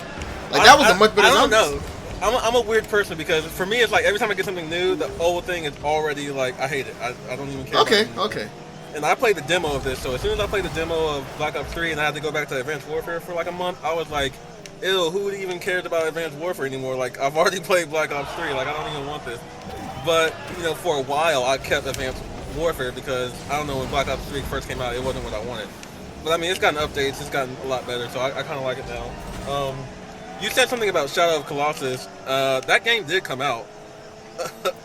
Like that was a much better. I don't zombies. know. I'm a weird person because for me it's like every time I get something new, the old thing is already like I hate it. I don't even care. Okay, about it okay. And I played the demo of this, so as soon as I played the demo of Black Ops 3 and I had to go back to Advanced Warfare for like a month, I was like, ew, who even cares about Advanced Warfare anymore? Like, I've already played Black Ops 3, like, I don't even want this. But, you know, for a while, I kept Advanced Warfare because, I don't know, when Black Ops 3 first came out, it wasn't what I wanted. But, I mean, it's gotten updates, it's gotten a lot better, so I kind of like it now. You said something about Shadow of Colossus. That game did come out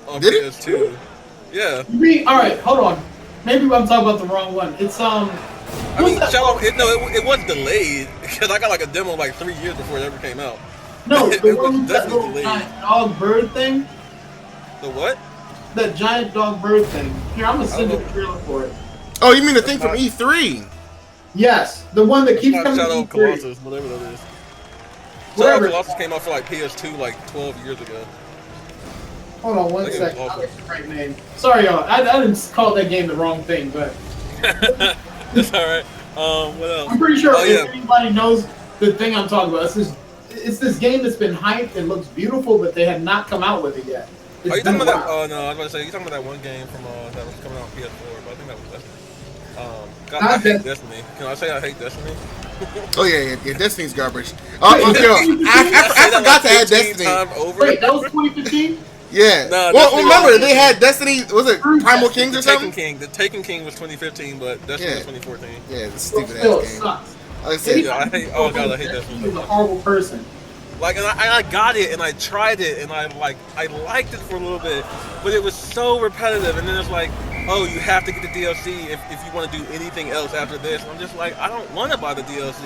on Did PS2. Yeah. All right, hold on. Maybe I'm talking about the wrong one. It's I mean, Shadow. It was delayed because I got like a demo like 3 years before it ever came out. No, It the was one with that definitely little delayed. giant dog bird thing. The what? That giant dog bird thing. Here, I'm gonna send you don't the trailer for it. Oh, you mean the thing That's from not- E3? Yes, the one that keeps Not coming Shadow to of E3. Colossus, whatever that is. Shadow Whatever. of Colossus came out for like PS2 like 12 years ago. Hold on one I think it was second. I'll awesome. get the right name. Sorry, y'all. I didn't call that game the wrong thing, but That's all right. What else? I'm pretty sure Oh, if yeah. anybody knows the thing I'm talking about, it's this game that's been hyped and looks beautiful, but they have not come out with it yet. It's Are you been talking a about that? while. Oh no, I was about to say you talking about that one game from that was coming out on PS4, but I think that was Destiny. God, Not I hate Destiny. Destiny. Can I say I hate Destiny? Oh yeah. Destiny's garbage. Oh, yo, I forgot to add Destiny. Time over. Wait, that was 2015? Yeah. No, Well, Destiny remember was- they had Destiny. Was it Primal Kings The or Taken something? King. The Taken King was 2015, but Destiny Yeah. was 2014. Yeah, the Well, stupid still, ass it game. sucks. Like I said, Yeah, I hate. Oh god, I hate Destiny. He was a horrible person. Like, and I got it, and I tried it, and I liked it for a little bit, but it was so repetitive. And then it's like, oh, you have to get the DLC if you want to do anything else after this. And I'm just like, I don't want to buy the DLC.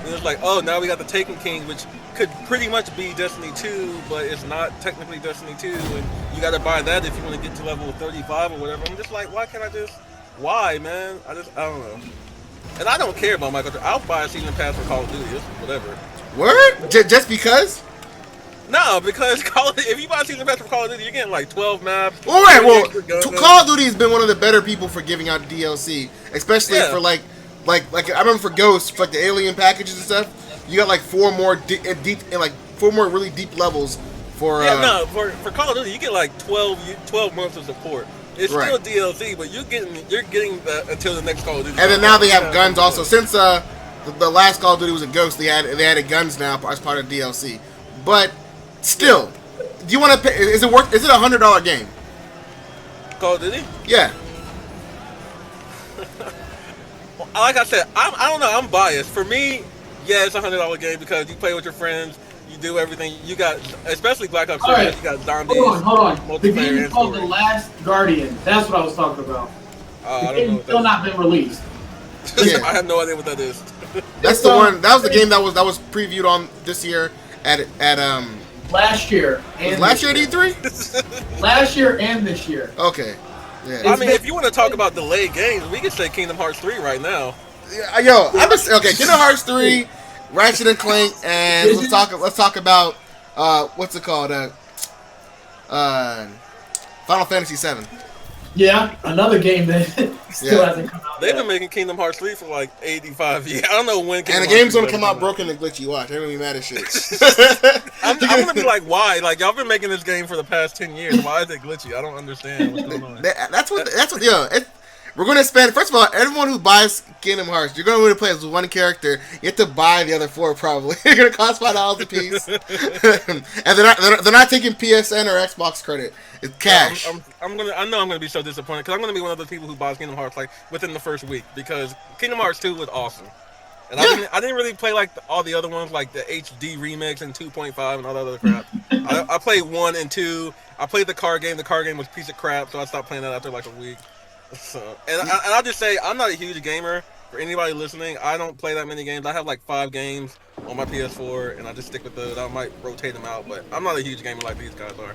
And it's like, oh, now we got the Taken King, which could pretty much be Destiny 2, but it's not technically Destiny 2, and you got to buy that if you want to get to level 35 or whatever. I'm just like, why can't I just? Why, man? I don't know. And I don't care about microtransactions. I'll buy a season pass for Call of Duty. It's whatever. word? Just because? No, because if you buy a season pass for Call of Duty, you're getting like 12 maps. All right. 30 Well, extra guns. Call of Duty has been one of the better people for giving out DLC, especially Yeah. for like I remember for Ghosts, for like the alien packages and stuff. You got like four more really deep levels for. Yeah, no, for Call of Duty, you get like 12 months of support. It's Right. still DLC, but you're getting that until the next Call of Duty. And then now they have guns also. Since the last Call of Duty was a Ghost, they added guns now as part of DLC. But still, do you want to pay? Is it worth? Is it $100 game? Call of Duty. Yeah. Like I said, I don't know. I'm biased. For me, yeah, it's $100 game because you play with your friends. You do everything. You got, especially Black Ops 3. All right. You got zombies. Hold on. The multiplayer game is and called story. The Last Guardian. That's what I was talking about. I The don't know game's what still that not been released. is. Yeah. I have no idea what that is. That's the one. That was the game that was previewed on this year at Last year. And last year at this E3. Last year and this year. Okay. Yeah. I mean, if you want to talk about delayed games, we can say Kingdom Hearts 3 right now. Yo, I'm just okay. Kingdom Hearts 3, Ratchet and Clank, and let's talk about what's it called? Final Fantasy 7. Yeah, another game that still Yeah. hasn't come out They've yet. been making Kingdom Hearts 3 for like 85 years. I don't know when. And Kingdom the game's Hearts gonna 3 come out is. broken and glitchy. Watch, they're gonna be mad as shit. I'm gonna be like, why? Like, y'all been making this game for the past 10 years. Why is it glitchy? I don't understand what's going on. That's what. Yo, we're gonna spend. First of all, everyone who buys Kingdom Hearts, you're gonna play as one character. You have to buy the other four probably. They're gonna cost $5 a piece, and they're not taking PSN or Xbox credit. It's cash. I know I'm gonna be so disappointed because I'm gonna be one of those people who buys Kingdom Hearts like within the first week because Kingdom Hearts 2 was awesome. And Yeah. I didn't really play like all the other ones, like the HD remix and 2.5 and all that other crap. I played 1 and 2. I played the card game. The card game was a piece of crap, so I stopped playing that after like a week. So, and I'll just say, I'm not a huge gamer. For anybody listening, I don't play that many games. I have like 5 games on my PS4, and I just stick with those. I might rotate them out, but I'm not a huge gamer like these guys are.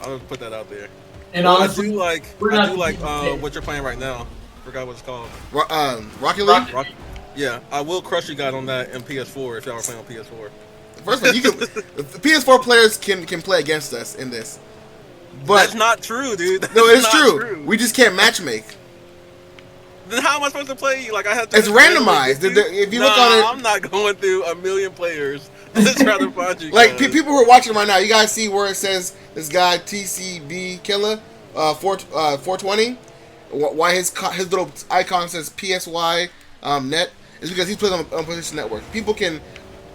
I'll put that out there. And I honestly, do like we're not the what you're playing right now. Forgot what it's called. Rocket League. Yeah, I will crush you guys on that in PS4 if y'all are playing on PS4. first of all, you can the PS4 players can play against us in this. But that's not true, dude. No, it's true. We just can't matchmake. Then how am I supposed to play you? Like I have to. It's randomized. If you look on it, I'm not going through a million players to try to find you. Like people who are watching right now, you guys see where it says this guy TCB Killer 420. Why his little icon says PSY net is because he's playing on PlayStation Network. People can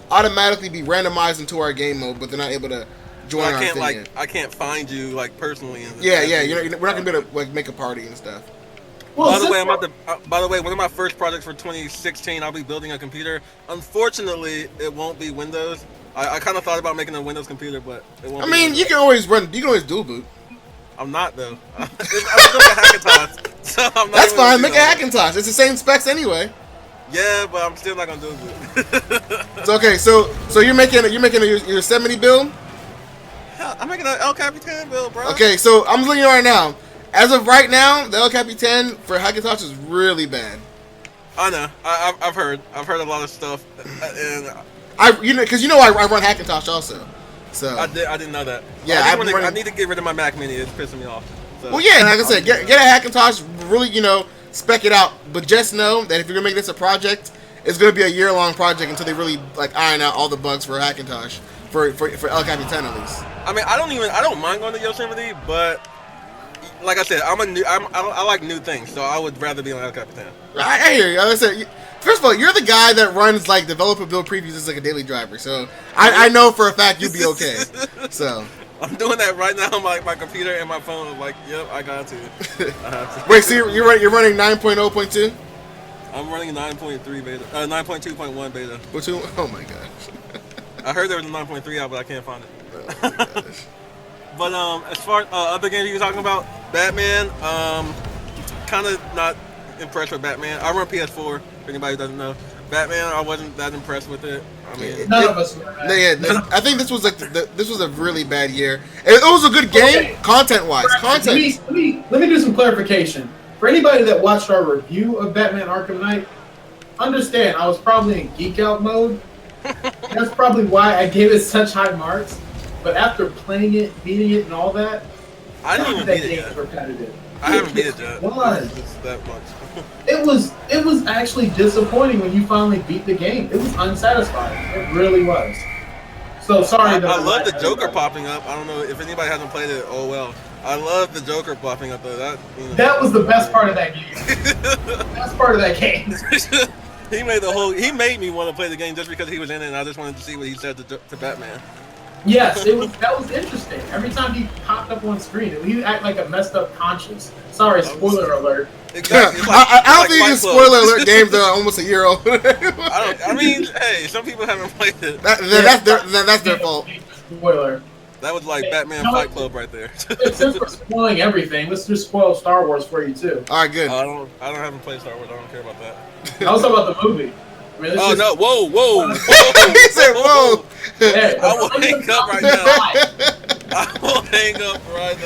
automatically be randomized into our game mode, but they're not able to join our thing yet. I can't find you like personally. Yeah. We're not gonna be able to like make a party and stuff. Well, By the way, one of my first projects for 2016, I'll be building a computer. Unfortunately, it won't be Windows. I kind of thought about making a Windows computer, but it won't. I mean, you can always dual boot. I'm not though. I'm doing a hackathon, so I'm not. That's fine. Make a Hackintosh. It's the same specs anyway. Yeah, but I'm still not gonna do it. It's okay. So you're making your 70 build. Hell, I'm making an El Capitan build, bro. Okay, so I'm looking right now. As of right now, the El Capitan for Hackintosh is really bad. I know. I've heard a lot of stuff, and I run Hackintosh also. So I didn't know that. Yeah, I need to get rid of my Mac Mini. It's pissing me off. So. Well, yeah, like I said, get a Hackintosh. Really, spec it out. But just know that if you're gonna make this a project, it's gonna be a year-long project until they really like iron out all the bugs for Hackintosh for El Capitan at least. I mean, I don't mind going to Yosemite, but like I said, I like new things, so I would rather be on El Capitan. I hear you. Like I said, first of all, you're the guy that runs like developer build previews as like a daily driver, so I know for a fact you'd be okay. So I'm doing that right now on my computer and my phone. I'm like, yep, I got to. I have to. Wait, so you're running 9.0.2? I'm running 9.3 beta, 9.2.1 beta. Oh my gosh. I heard there was a 9.3 out, but I can't find it. Oh my gosh. But as far as other games you were talking about, Batman, kind of not impressed with Batman. I run PS4, if anybody who doesn't know. Batman, I wasn't that impressed with it. I mean, none of us were. I think this was like this was a really bad year. It was a good game, content-wise. Let me do some clarification. For anybody that watched our review of Batman Arkham Knight, understand I was probably in geek out mode. That's probably why I gave it such high marks. But after playing it, beating it, and all that, I didn't even beat it yet. Repetitive. I haven't beat it yet. It was that much. It was actually disappointing when you finally beat the game. It was unsatisfying. It really was. So sorry. I love the Joker popping up. I don't know if anybody hasn't played it. Oh well. I love the Joker popping up though. That was the best part of that game. Best part of that game. He made me want to play the game just because he was in it, and I just wanted to see what he said to Batman. Yes, that was interesting. Every time he popped up on screen, he would act like a messed up conscience. Sorry, spoiler alert. Exactly. I don't think it's spoiler alert games that are almost a year old. I mean, hey, some people haven't played it. That's their fault. Spoiler. That was like Batman Fight Club right there. Since we're spoiling everything, let's just spoil Star Wars for you too. All right, good. I haven't played Star Wars. I don't care about that. I was talking about the movie. I mean, no! Whoa! He said, "Whoa!" Hey, I will hang up right now. I will hang up right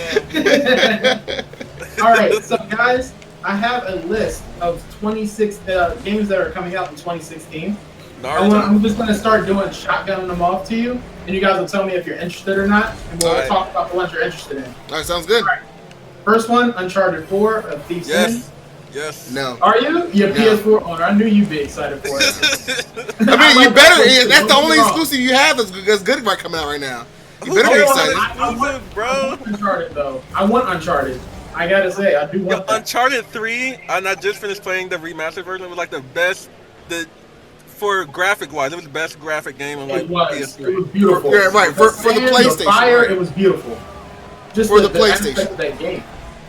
now. All right, so guys, I have a list of 26 games that are coming out in 2016. I'm just going to start shotgunning them off to you, and you guys will tell me if you're interested or not, and we'll talk about the ones you're interested in. All right, sounds good. All right. First one, Uncharted 4 of Thief's End. Yes. No. Are you? You're PS4 owner. I knew you'd be excited for it. I mean, you better. That's the only exclusive you have that's good right coming out right now. You better be excited. I want Uncharted, though. I want Uncharted. I gotta say, I do want that. Uncharted 3, and I just finished playing the remastered version. It was like the best, for graphic-wise, it was the best graphic game on like PS3. It was beautiful. Yeah, right. For the PlayStation. The fire, it was beautiful. Just for the PlayStation. Of that game.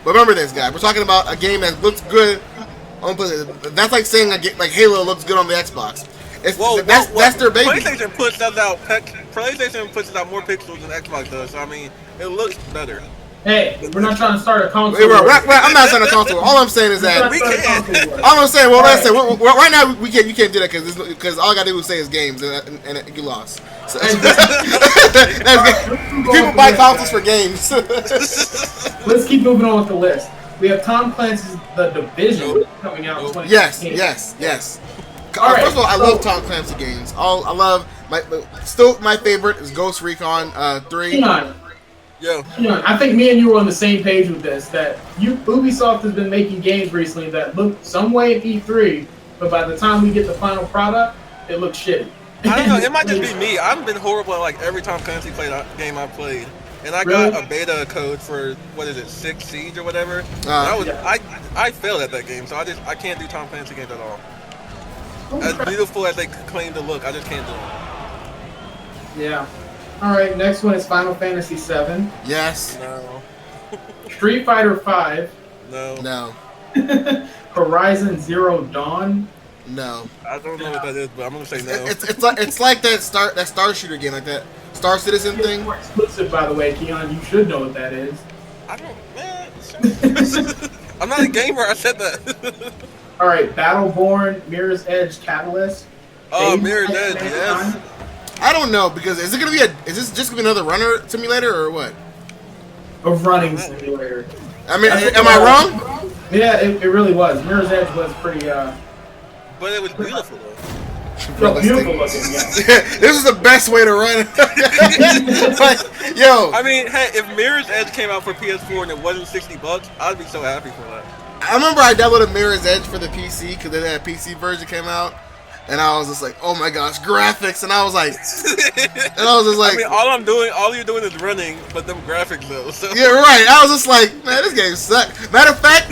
But remember this, guy. We're talking about a game that looks good on PlayStation. That's like saying like Halo looks good on the Xbox. That's their baby. PlayStation puts that out. PlayStation puts out more pixels than Xbox does. So I mean, it looks better. Hey, we're not trying to start a console. I'm not starting a console. All I'm saying is that we can. All I'm saying, right now we can't. You can't do that because all I gotta do is say is games, and you lost. So, people buy consoles for games. Let's keep moving on with the list. We have Tom Clancy's The Division coming out in 2016. Yes. All right, first of all, I love Tom Clancy games. I love Still my favorite is Ghost Recon 3. Yo. I think me and you were on the same page with this. That Ubisoft has been making games recently that look some way at E3, but by the time we get the final product, it looks shitty. I don't know. It might just be me. I've been horrible at like every Tom Clancy game I played, and I got a beta code for what is it, 6 Siege or whatever. I failed at that game, so I can't do Tom Clancy games at all. As beautiful as they claim to look, I just can't do it. Yeah. All right. Next one is Final Fantasy VII. Yes. No. Street Fighter V. No. No. Horizon Zero Dawn. No. I don't know what that is, but I'm gonna say no. It's like that Star Shooter game, like that Star Citizen thing. More exclusive, by the way, Keon. You should know what that is. I don't. Man. I'm not a gamer. I said that. All right, Battleborn, Mirror's Edge, Catalyst. Oh, Mirror's Edge, yes. I don't know because is this just gonna be another runner simulator or what? A running simulator. I mean, am I wrong? Yeah, it really was. Mirror's Edge was pretty. But it was beautiful though. Beautiful looking, yeah. This is the best way to run. Like, yo. I mean, hey, if Mirror's Edge came out for PS4 and it wasn't $60, I'd be so happy for that. I remember I downloaded Mirror's Edge for the PC because then that PC version came out, and I was just like, oh my gosh, graphics, and I was just like, I mean, all you're doing is running, but them graphics though. So. Yeah, right. I was just like, man, this game sucks. Matter of fact,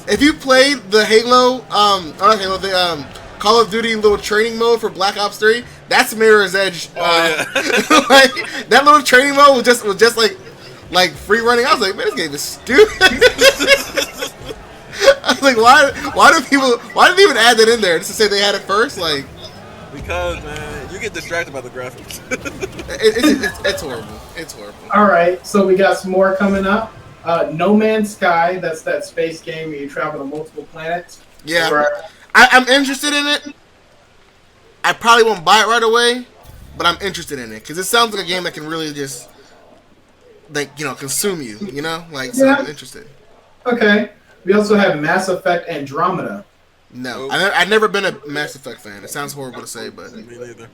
if you played the Halo, not Halo, the Call of Duty little training mode for Black Ops 3, that's Mirror's Edge. Like that little training mode was just like free running. I was like, man, this game is stupid. I was like, why did they even add that in there just to say they had it first? Like, because man, you get distracted by the graphics. it's horrible. It's horrible. All right, so we got some more coming up. No Man's Sky, that's that space game where you travel to multiple planets. Yeah, I'm interested in it. I probably won't buy it right away, but I'm interested in it because it sounds like a game that can really just consume you. So I'm interested. Okay. We also have Mass Effect Andromeda. No, I've never been a Mass Effect fan. It sounds horrible to say, but me neither.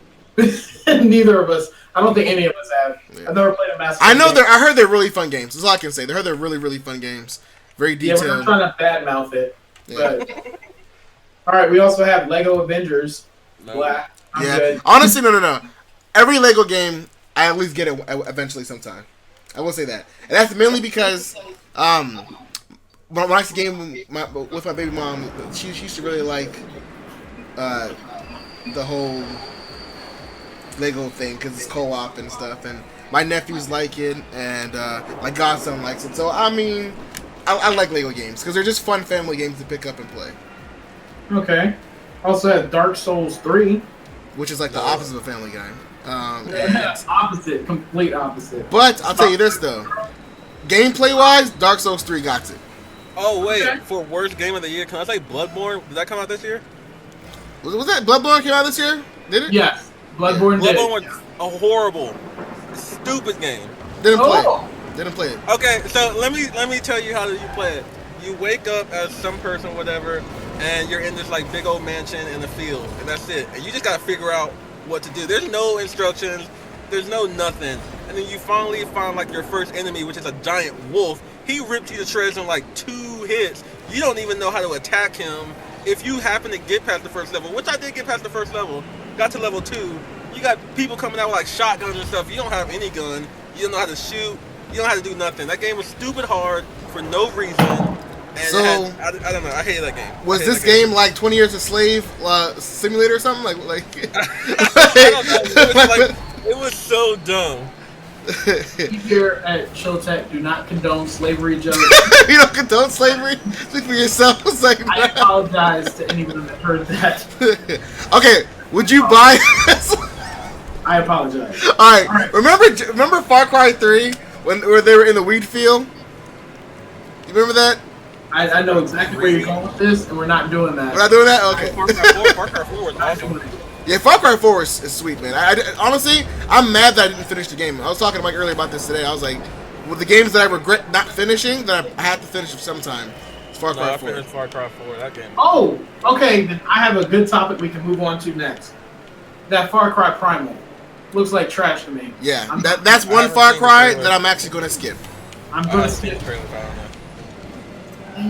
Neither of us. I don't think any of us have. Yeah. I've never played a Mass Effect. I heard they're really fun games. That's all I can say. I heard they're really, really fun games. Very detailed. Yeah, we're not trying to badmouth it. Yeah. But all right, we also have Lego Avengers. No. Black. I'm yeah. good. Honestly, no. Every Lego game, I at least get it eventually sometime. I will say that, and that's mainly because when I used to game with my baby mom, she used to really like the whole Lego thing because it's co-op and stuff, and my nephews like it, and my godson likes it. So I mean, I like Lego games because they're just fun family games to pick up and play. Okay. Also have Dark Souls 3. Which is like the opposite of a Family Guy. Opposite, complete opposite. But I'll tell you this though, gameplay-wise, Dark Souls 3 got it. Oh wait, for worst game of the year, can I say Bloodborne? Did that come out this year? Was that Bloodborne came out this year? Did it? Yes, Bloodborne did. Bloodborne was a horrible, stupid game. Didn't play it. Okay, so let me tell you how you play it. You wake up as some person, whatever, and you're in this like big old mansion in the field, and that's it. And you just gotta figure out what to do. There's no instructions, there's no nothing. And then you finally find like your first enemy, which is a giant wolf. He ripped you to shreds in like 2 hits. You don't even know how to attack him. If you happen to get past the first level, which I did get past the first level, got to level 2, you got people coming out with like shotguns and stuff. You don't have any gun. You don't know how to shoot. You don't know how to do nothing. That game was stupid hard for no reason. And So I don't know. I hated that game. Was this game like 20 Years a Slave simulator or something? Like I don't know. It was so dumb. Here at Showtech, do not condone slavery jokes. You don't condone slavery? Speak for yourself. It's like, I apologize to anyone that heard that. Okay, would you buy this? I apologize. All right. Remember Far Cry 3 where they were in the wheat field? You remember that? I know exactly where you're going with this, and we're not doing that. We're not doing that? Okay. Far Cry 4 was awesome. Yeah, Far Cry 4 is sweet, man. Honestly, I'm mad that I didn't finish the game. I was talking to Mike earlier about this today. I was like, with the games that I regret not finishing, that I have to finish sometime. It's Far Cry 4. I finished Far Cry 4. That game. Oh, okay. Then I have a good topic we can move on to next. that Far Cry Primal looks like trash to me. Yeah, that's one Far Cry that I'm actually gonna skip. I'm gonna skip.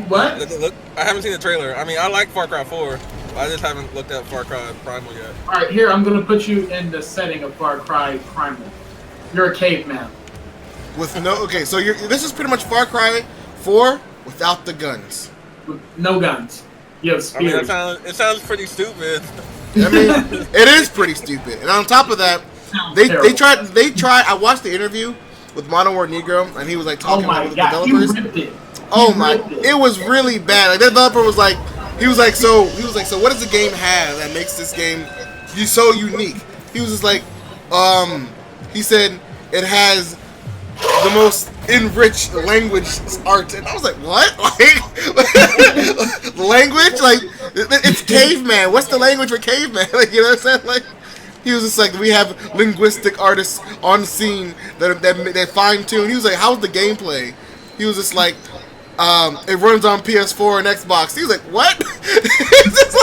What? I haven't seen the trailer. I mean, I like Far Cry 4. But I just haven't looked at Far Cry Primal yet. All right, here I'm gonna put you in the setting of Far Cry Primal. You're a caveman. With no so this is pretty much Far Cry 4 without the guns. With no guns. You have spears. I mean, it sounds pretty stupid. I mean, it is pretty stupid. And on top of that, they tried. I watched the interview with Modern War Negro, and he was like talking about the developers. It was really bad. Like, the developer was like, so what does the game have that makes this game so unique? He was just like, he said it has the most enriched language art, and I was like, what? Like, language? Like, it's caveman. What's the language for caveman? Like, you know what I'm saying? Like, he was just like, we have linguistic artists on scene that fine tune. He was like, how's the gameplay? He was just like, it runs on PS4 and Xbox. He was like, what?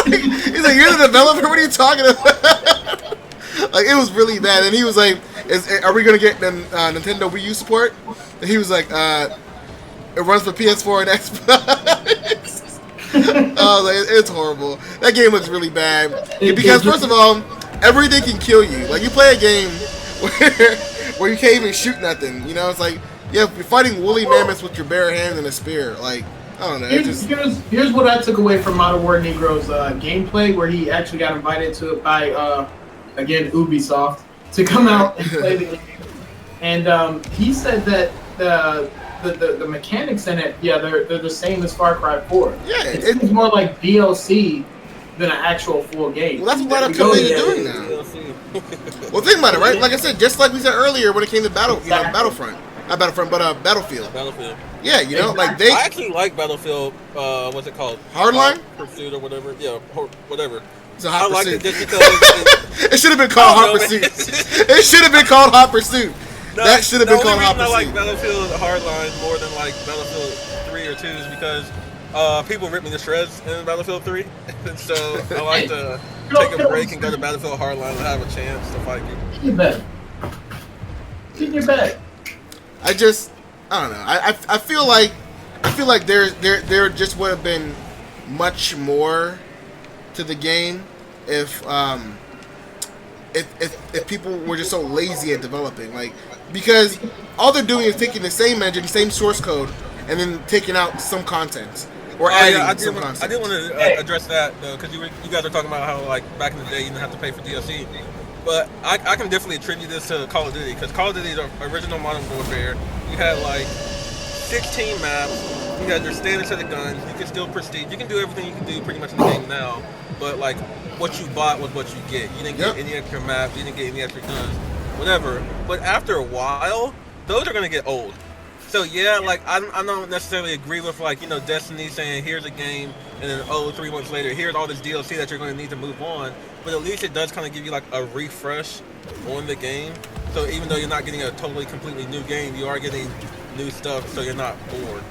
he's like, you're the developer? What are you talking about? Like, it was really bad. And he was like, are we going to get Nintendo Wii U support? And he was like, it runs for PS4 and Xbox. I was like, it's horrible. That game looks really bad. Because, first of all, everything can kill you. Like, you play a game where you can't even shoot nothing. You know, it's like, yeah, you're fighting woolly mammoths with your bare hands and a spear. Like, I don't know. Here's what I took away from Modern War Negro's gameplay, where he actually got invited to it by, again, Ubisoft, to come out and play the game. And he said that the mechanics in it, yeah, they're the same as Far Cry 4. Yeah, it's more like DLC than an actual full game. Well, that's what a lot of companies are doing now. Well, think about it, right? Like I said, just like we said earlier when it came to Battlefront. Not Battlefront, but Battlefield. Battlefield. Yeah, you know, like I actually like Battlefield. What's it called? Hardline? Pursuit or whatever. Yeah, whatever. It's a Hot Pursuit. Like it just because it should have been called Hot Pursuit. It should have been called Hot Pursuit. That should have been called Hot Pursuit. I like Battlefield Hardline more than like Battlefield 3 or 2 is because people rip me to shreds in Battlefield 3, and so I like to take a break and go to Battlefield Hardline and have a chance to fight people. Get in your bed. Get in your bed. I don't know. I feel like there just would have been much more to the game if people were just so lazy at developing. Like, because all they're doing is taking the same engine, same source code, and then taking out some content or adding some content. I did want to address that though, because you guys are talking about how like back in the day you didn't have to pay for DLC. But I can definitely attribute this to Call of Duty, because Call of Duty, the original Modern Warfare, you had like 16 maps, you had your standard set of guns, you can still prestige, you can do everything you can do pretty much in the game now, but like what you bought was what you get. You didn't get any extra maps, you didn't get any extra guns, whatever. But after a while, those are going to get old. So yeah, like I don't necessarily agree with like, you know, Destiny saying here's a game and then 3 months later here's all this DLC that you're going to need to move on. But at least it does kind of give you like a refresh on the game. So even though you're not getting a totally completely new game, you are getting new stuff, so you're not bored.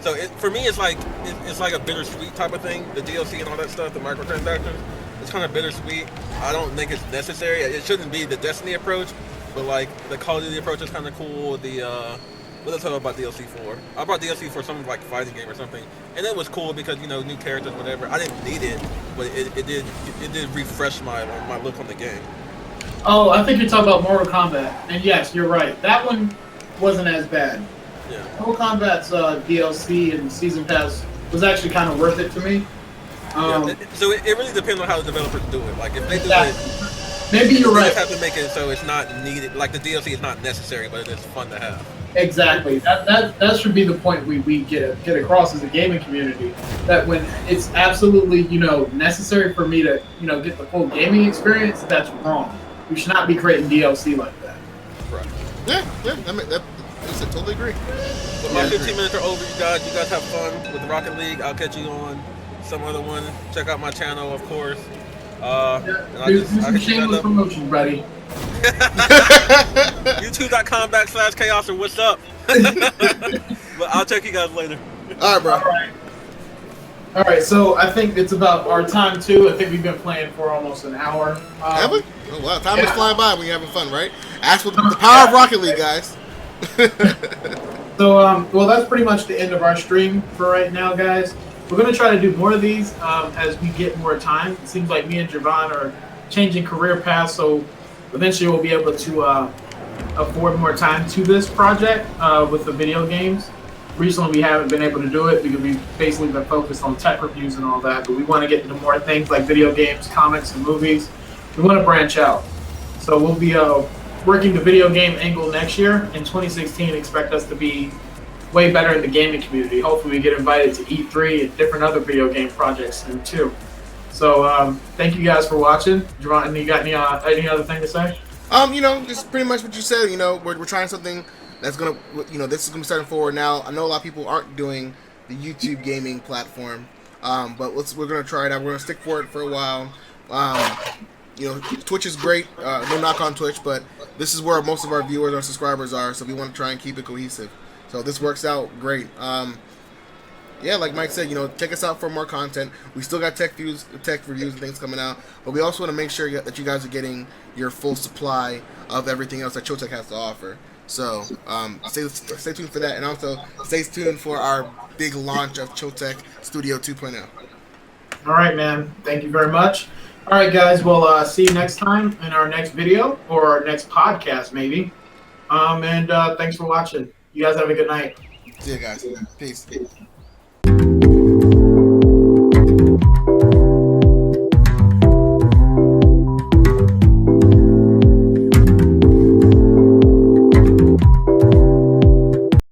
So for me, it's like a bittersweet type of thing. The DLC and all that stuff, the microtransactions, it's kind of bittersweet. I don't think it's necessary. It shouldn't be the Destiny approach, but like the Call of Duty approach is kind of cool. What did I tell about DLC 4? I bought DLC for some like fighting game or something, and it was cool because, you know, new characters, whatever. I didn't need it, but it did refresh my look on the game. Oh, I think you're talking about Mortal Kombat, and yes, you're right. That one wasn't as bad. Yeah. Mortal Kombat's DLC and Season Pass was actually kind of worth it to me. So it really depends on how the developers do it. Like if they do it, maybe you're right. They have to make it so it's not needed. Like the DLC is not necessary, but it is fun to have. Exactly. That should be the point we get across as a gaming community. That when it's absolutely, you know, necessary for me to, you know, get the full gaming experience, that's wrong. We should not be creating DLC like that. Right. Yeah. I totally agree. So my 15 minutes are over, you guys. You guys have fun with Rocket League. I'll catch you on some other one. Check out my channel, of course. Do some shameless promotion, buddy. YouTube.com/chaos or what's up? But I'll check you guys later. All right, bro. All right. All right, so I think it's about our time too. I think we've been playing for almost an hour. Have we? Oh wow, time is yeah. flying by when you're having fun, right? Ask for the power of Rocket League, guys. So, well, that's pretty much the end of our stream for right now, guys. We're going to try to do more of these as we get more time. It seems like me and Javon are changing career paths, so eventually we'll be able to afford more time to this project with the video games. Recently, we haven't been able to do it because we've basically been focused on tech reviews and all that, but we want to get into more things like video games, comics, and movies. We want to branch out. So we'll be working the video game angle next year. In 2016, expect us to be way better in the gaming community. Hopefully we get invited to E3 and different other video game projects soon too. So thank you guys for watching. Javon, you got any other thing to say? Just pretty much what you said. We're trying something that's gonna, this is gonna be starting forward now. I know a lot of people aren't doing the YouTube gaming platform, but we're gonna try it out. We're gonna stick for it for a while. Twitch is great. No knock on Twitch, but this is where most of our viewers, our subscribers are. So we want to try and keep it cohesive. So this works out great. Like Mike said, check us out for more content. We still got tech reviews and things coming out, but we also want to make sure that you guys are getting your full supply of everything else that Chotech has to offer. So stay tuned for that, and also stay tuned for our big launch of Chotech Studio 2.0. All right, man. Thank you very much. All right, guys. We'll see you next time in our next video or our next podcast, maybe. And thanks for watching. You guys have a good night. See you guys. Peace.